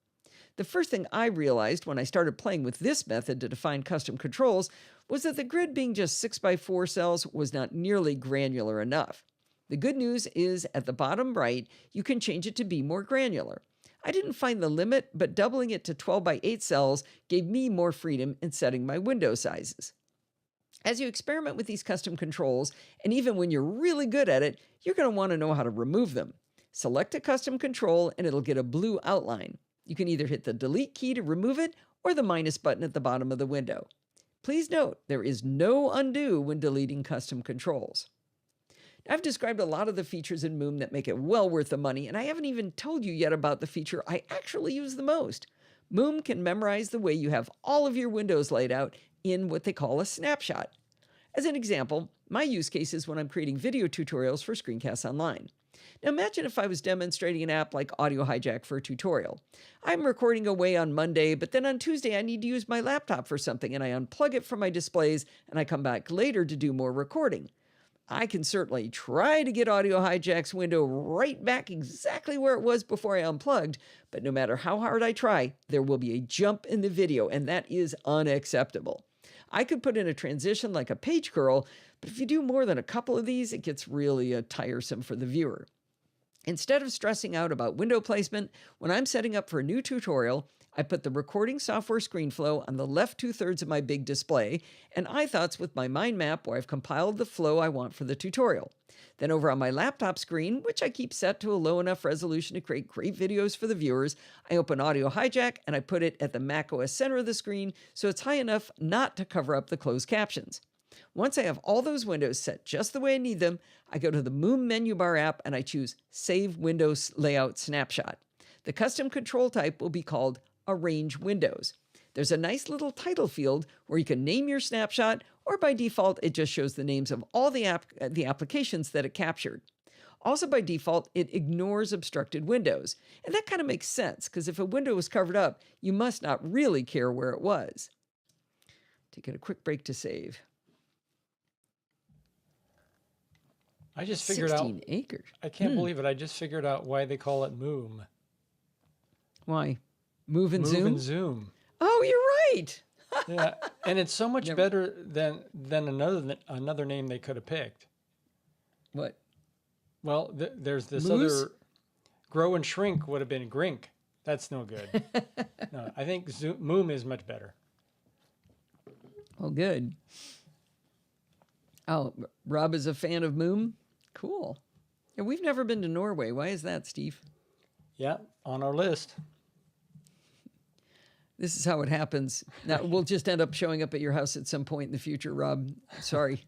The first thing I realized when I started playing with this method to define custom controls was that the grid being just 6x4 cells was not nearly granular enough. The good news is at the bottom right, you can change it to be more granular. I didn't find the limit, but doubling it to 12x8 cells gave me more freedom in setting my window sizes. As you experiment with these custom controls, and even when you're really good at it, you're going to want to know how to remove them. Select a custom control and it'll get a blue outline. You can either hit the delete key to remove it or the minus button at the bottom of the window. Please note, there is no undo when deleting custom controls. I've described a lot of the features in Moom that make it well worth the money, and I haven't even told you yet about the feature I actually use the most. Moom can memorize the way you have all of your windows laid out in what they call a snapshot. As an example, my use case is when I'm creating video tutorials for Screencasts Online. Now imagine if I was demonstrating an app like Audio Hijack for a tutorial. I'm recording away on Monday, but then on Tuesday I need to use my laptop for something, and I unplug it from my displays and I come back later to do more recording. I can certainly try to get Audio Hijack's window right back exactly where it was before I unplugged, but no matter how hard I try, there will be a jump in the video, and that is unacceptable. I could put in a transition like a page curl, but if you do more than a couple of these, it gets really tiresome for the viewer. Instead of stressing out about window placement, when I'm setting up for a new tutorial, I put the recording software ScreenFlow on the left 2/3 of my big display, and iThoughts with my mind map where I've compiled the flow I want for the tutorial. Then over on my laptop screen, which I keep set to a low enough resolution to create great videos for the viewers, I open Audio Hijack and I put it at the macOS center of the screen so it's high enough not to cover up the closed captions. Once I have all those windows set just the way I need them, I go to the Moom menu bar app and I choose Save Windows Layout Snapshot. The custom control type will be called Arrange Windows. There's a nice little title field where you can name your snapshot, or by default, it just shows the names of all the applications that it captured. Also, by default, it ignores obstructed windows. And that kind of makes sense, because if a window was covered up, you must not really care where it was. Taking a quick break to save. I just figured out. 16 acres. I can't believe it. I just figured out why they call it Moom. Why? Move and Move zoom? and Zoom. Oh, you're right. Yeah, and it's so much better than another name they could have picked. What? Well, there's this Moose? other. Grow and Shrink would have been Grink. That's no good. No, I think Moom is much better. Oh, good. Oh, Rob is a fan of Moom? Cool. Yeah, we've never been to Norway. Why is that, Steve? Yeah, on our list. This is how it happens. Now, we'll just end up showing up at your house at some point in the future, Rob. Sorry.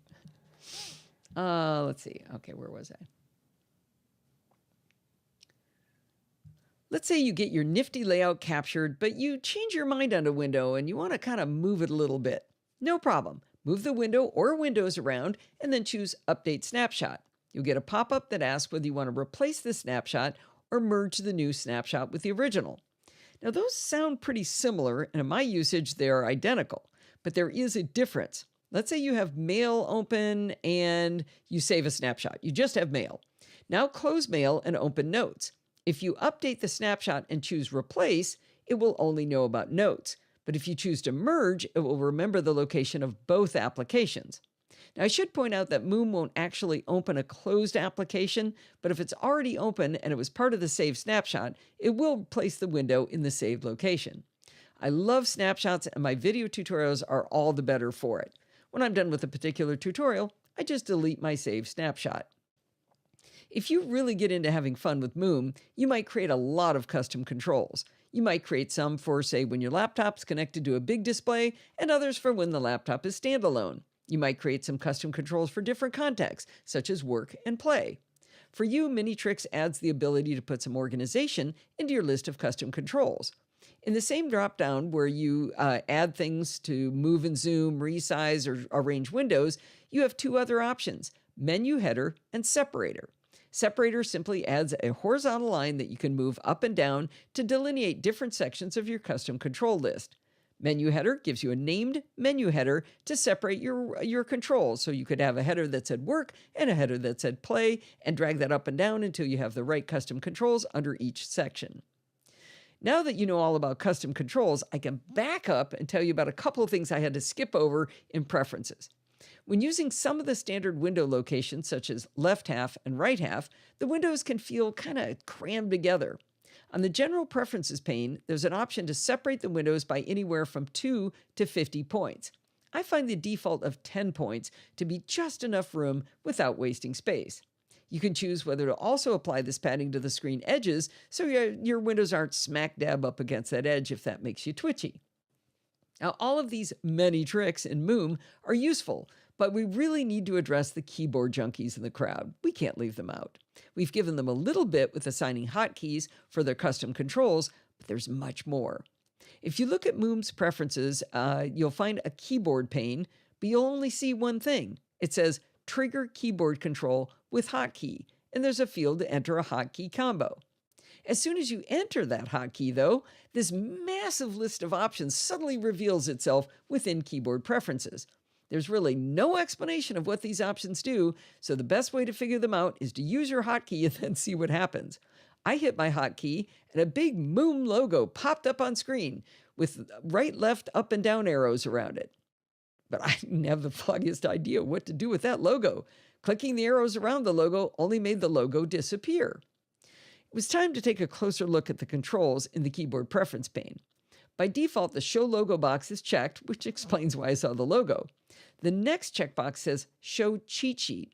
Let's see. Okay, where was I? Let's say you get your nifty layout captured, but you change your mind on a window and you want to kind of move it a little bit. No problem. Move the window or windows around and then choose Update Snapshot. You'll get a pop-up that asks whether you want to replace the snapshot or merge the new snapshot with the original. Now, those sound pretty similar, and in my usage, they are identical, but there is a difference. Let's say you have Mail open and you save a snapshot. You just have Mail. Now close Mail and open Notes. If you update the snapshot and choose Replace, it will only know about Notes. But if you choose to merge, it will remember the location of both applications. Now, I should point out that Moom won't actually open a closed application, but if it's already open and it was part of the saved snapshot, it will place the window in the saved location. I love snapshots, and my video tutorials are all the better for it. When I'm done with a particular tutorial, I just delete my saved snapshot. If you really get into having fun with Moom, you might create a lot of custom controls. You might create some for, say, when your laptop's connected to a big display, and others for when the laptop is standalone. You might create some custom controls for different contexts, such as work and play. For you, Minitricks adds the ability to put some organization into your list of custom controls. In the same dropdown where you add things to move and zoom, resize, or arrange windows, you have two other options, Menu Header and Separator. Separator simply adds a horizontal line that you can move up and down to delineate different sections of your custom control list. Menu Header gives you a named menu header to separate your controls, so you could have a header that said Work and a header that said Play, and drag that up and down until you have the right custom controls under each section. Now that you know all about custom controls, I can back up and tell you about a couple of things I had to skip over in preferences. When using some of the standard window locations, such as left half and right half, the windows can feel kind of crammed together. On the General Preferences pane, there's an option to separate the windows by anywhere from 2 to 50 points. I find the default of 10 points to be just enough room without wasting space. You can choose whether to also apply this padding to the screen edges so your windows aren't smack dab up against that edge if that makes you twitchy. Now, all of these many tricks in Moom are useful, but we really need to address the keyboard junkies in the crowd. We can't leave them out. We've given them a little bit with assigning hotkeys for their custom controls, but there's much more. If you look at Moom's preferences, you'll find a keyboard pane, but you'll only see one thing. It says Trigger Keyboard Control with Hotkey, and there's a field to enter a hotkey combo. As soon as you enter that hotkey, though, this massive list of options suddenly reveals itself within keyboard preferences. There's really no explanation of what these options do, so the best way to figure them out is to use your hotkey and then see what happens. I hit my hotkey, and a big Moom logo popped up on screen with right, left, up, and down arrows around it. But I didn't have the foggiest idea what to do with that logo. Clicking the arrows around the logo only made the logo disappear. It was time to take a closer look at the controls in the keyboard preference pane. By default, the Show Logo box is checked, which explains why I saw the logo. The next checkbox says Show Cheat Sheet.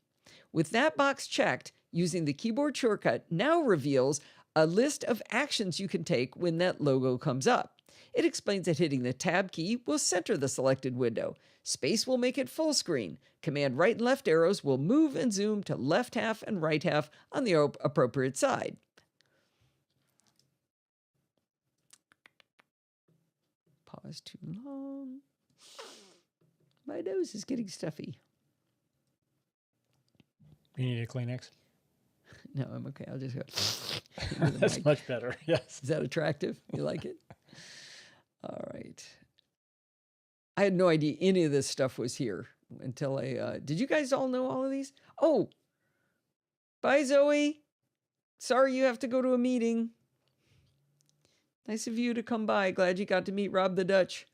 With that box checked, using the keyboard shortcut now reveals a list of actions you can take when that logo comes up. It explains that hitting the Tab key will center the selected window. Space will make it full screen. Command right and left arrows will move and zoom to left half and right half on the appropriate side. Pause too long. My nose is getting stuffy. You need a Kleenex? No, I'm okay. I'll just go into the That's mic. much better. Yes. Is that attractive? You like it? All right. I had no idea any of this stuff was here until did you guys all know all of these? Oh, bye, Zoe. Sorry you have to go to a meeting. Nice of you to come by. Glad you got to meet Rob the Dutch.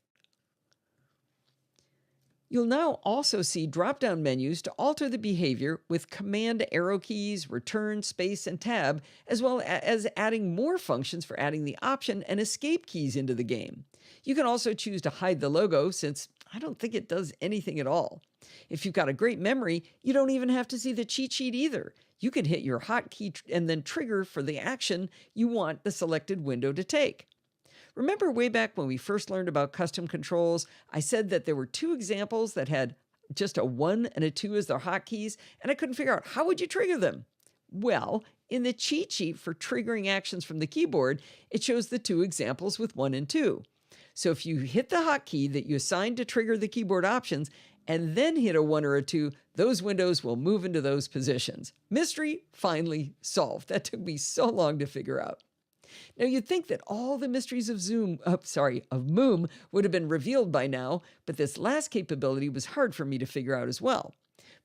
You'll now also see drop-down menus to alter the behavior with command arrow keys, return, space, and tab, as well as adding more functions for adding the option and escape keys into the game. You can also choose to hide the logo, since I don't think it does anything at all. If you've got a great memory, you don't even have to see the cheat sheet either. You can hit your hotkey and then trigger for the action you want the selected window to take. Remember way back when we first learned about custom controls, I said that there were two examples that had just a 1 and a 2 as their hotkeys, and I couldn't figure out how would you trigger them? Well, in the cheat sheet for triggering actions from the keyboard, it shows the two examples with 1 and 2. So if you hit the hotkey that you assigned to trigger the keyboard options, and then hit a 1 or a 2, those windows will move into those positions. Mystery finally solved. That took me so long to figure out. Now, you'd think that all the mysteries of Moom would have been revealed by now, but this last capability was hard for me to figure out as well.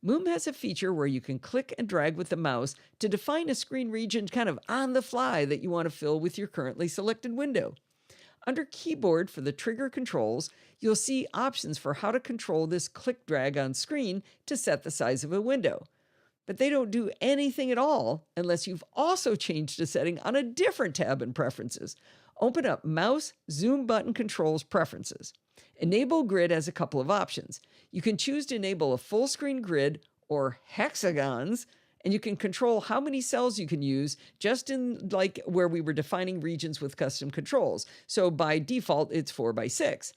Moom has a feature where you can click and drag with the mouse to define a screen region kind of on the fly that you want to fill with your currently selected window. Under Keyboard for the trigger controls, you'll see options for how to control this click drag on screen to set the size of a window. But they don't do anything at all unless you've also changed a setting on a different tab in Preferences. Open up Mouse Zoom Button Controls Preferences. Enable Grid has a couple of options. You can choose to enable a full screen grid or hexagons, and you can control how many cells you can use, just in like where we were defining regions with custom controls. So by default, it's 4x6.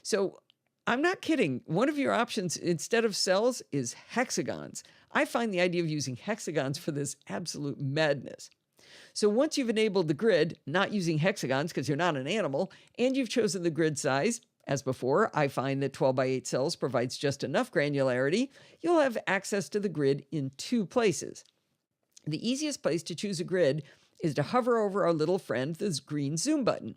So I'm not kidding. One of your options instead of cells is hexagons. I find the idea of using hexagons for this absolute madness. So once you've enabled the grid, not using hexagons because you're not an animal, and you've chosen the grid size, as before, I find that 12x8 cells provides just enough granularity, you'll have access to the grid in two places. The easiest place to choose a grid is to hover over our little friend, this green zoom button.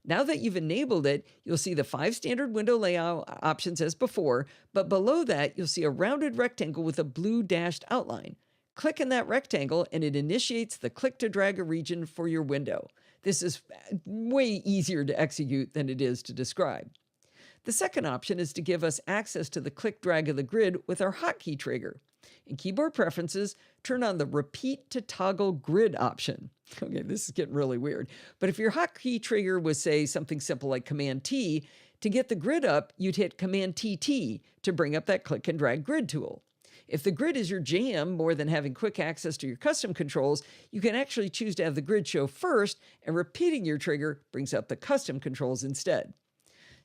Now that you've enabled it, you'll see the 5 standard window layout options as before, but below that, you'll see a rounded rectangle with a blue dashed outline. Click in that rectangle and it initiates the click to drag a region for your window. This is way easier to execute than it is to describe. The second option is to give us access to the click drag of the grid with our hotkey trigger. In Keyboard Preferences, turn on the Repeat to Toggle Grid option. Okay, this is getting really weird. But if your hotkey trigger was, say, something simple like Command-T, to get the grid up, you'd hit Command-TT to bring up that click and drag grid tool. If the grid is your jam more than having quick access to your custom controls, you can actually choose to have the grid show first, and repeating your trigger brings up the custom controls instead.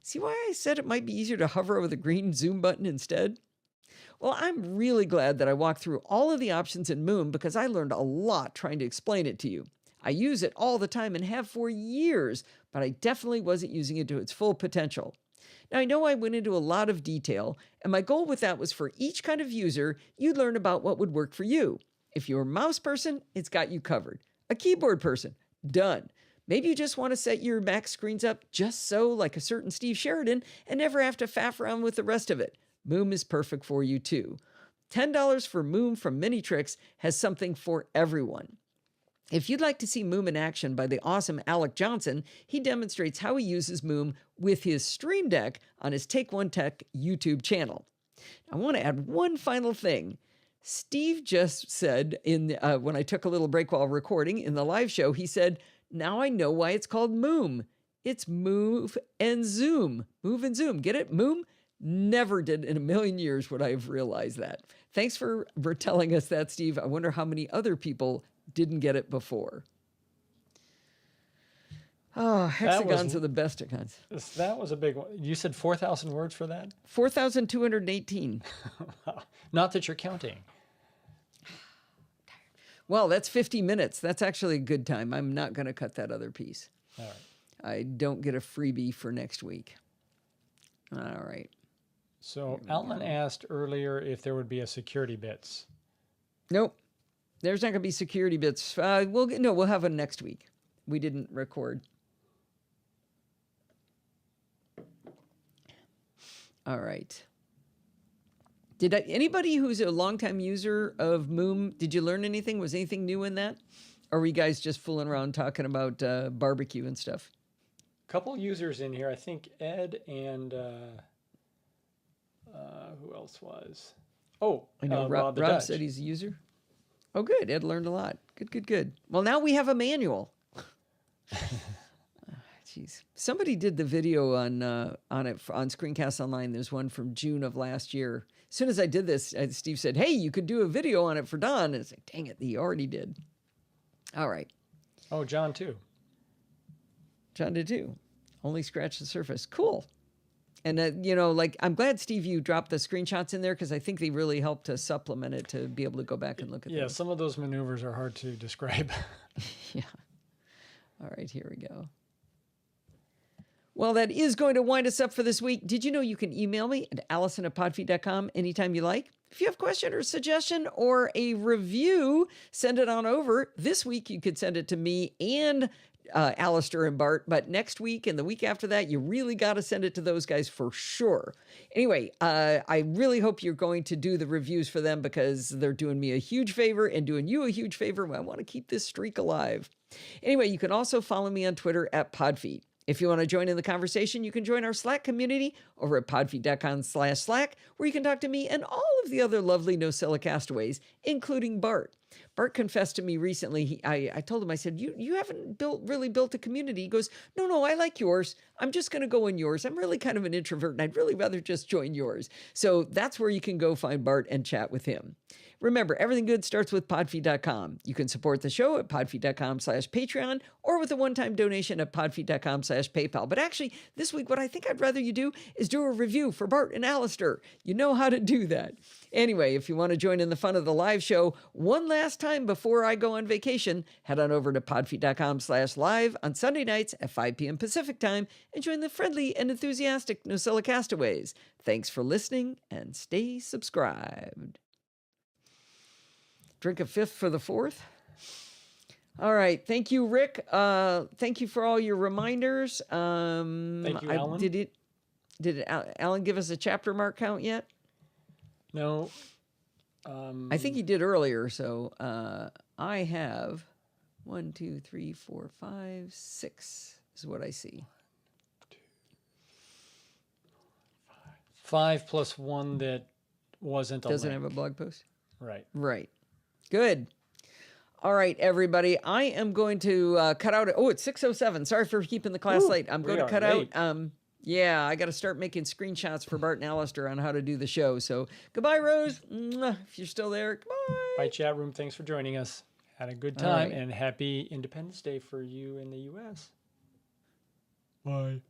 See why I said it might be easier to hover over the green zoom button instead? Well, I'm really glad that I walked through all of the options in Moom because I learned a lot trying to explain it to you. I use it all the time and have for years, but I definitely wasn't using it to its full potential. Now, I know I went into a lot of detail, and my goal with that was for each kind of user, you'd learn about what would work for you. If you're a mouse person, it's got you covered. A keyboard person, done. Maybe you just want to set your Mac screens up just so, like a certain Steve Sheridan, and never have to faff around with the rest of it. Moom is perfect for you too. $10 for Moom from Minitricks has something for everyone. If you'd like to see Moom in action by the awesome Alec Johnson, he demonstrates how he uses Moom with his Stream Deck on his Take One Tech YouTube channel. I want to add one final thing. Steve just said when I took a little break while recording in the live show, he said, "Now I know why it's called Moom. It's move and zoom. Move and zoom. Get it? Moom?" Never did in a million years would I have realized that. Thanks for telling us that, Steve. I wonder how many other people didn't get it before. Oh, hexagons are the best of kinds. That was a big one. You said 4,000 words for that? 4,218. Wow. Not that you're counting. Well, that's 50 minutes. That's actually a good time. I'm not going to cut that other piece. All right. I don't get a freebie for next week. All right. So Alan asked earlier if there would be a security bits. Nope. There's not going to be security bits. We'll have one next week. We didn't record. All right. Anybody who's a longtime user of Moom, did you learn anything? Was anything new in that? Or were you guys just fooling around talking about barbecue and stuff? Couple users in here. I think Ed and who else was? Oh, I know Rob Rob said he's a user. Oh, good. Ed learned a lot. Good. Well, now we have a manual. Jeez. Somebody did the video on it on Screencast Online. There's one from June of last year. As soon as I did this, Steve said, "Hey, you could do a video on it for Don." And it's like, dang it, he already did. All right. Oh, John too. John did too. Only scratched the surface. Cool. And, I'm glad, Steve, you dropped the screenshots in there because I think they really helped to supplement it to be able to go back and look at them. Yeah, some of those maneuvers are hard to describe. Yeah. All right, here we go. Well, that is going to wind us up for this week. Did you know you can email me at allison@podfeed.com anytime you like? If you have a question or suggestion or a review, send it on over. This week, you could send it to me and Alistair and Bart, but next week and the week after that, you really got to send it to those guys for sure. Anyway, I really hope you're going to do the reviews for them because they're doing me a huge favor and doing you a huge favor. I want to keep this streak alive. Anyway, you can also follow me on Twitter at Podfeed. If you want to join in the conversation, you can join our Slack community over at podfeed.com/Slack, where you can talk to me and all of the other lovely Nosilla castaways, including Bart. Bart confessed to me recently, I told him, I said, you haven't really built a community. He goes, no, I like yours. I'm just going to go in yours. I'm really kind of an introvert, and I'd really rather just join yours. So that's where you can go find Bart and chat with him. Remember, everything good starts with podfeed.com. You can support the show at podfeed.com/Patreon or with a one-time donation at podfeed.com/PayPal. But actually, this week, what I think I'd rather you do is do a review for Bart and Alistair. You know how to do that. Anyway, if you want to join in the fun of the live show one last time before I go on vacation, head on over to podfeed.com/live on Sunday nights at 5 p.m. Pacific time and join the friendly and enthusiastic Nosilla castaways. Thanks for listening and stay subscribed. Drink a fifth for the fourth. All right. Thank you, Rick. Thank you for all your reminders. Thank you, Alan. Did Alan give us a chapter mark count yet? No. I think he did earlier. So I have 1, 2, 3, 4, 5, 6 is what I see. 5 plus 1 that wasn't a Doesn't link. have a blog post? Right. Right. Good. All right, everybody. I am going to cut out. Oh, it's 6:07. Sorry for keeping the class late. I'm going to cut out. Yeah, I got to start making screenshots for Bart and Alistair on how to do the show. So goodbye, Rose. Mwah. If you're still there, goodbye. Bye, chat room. Thanks for joining us. Had a good time and happy Independence Day for you in the U.S. Bye.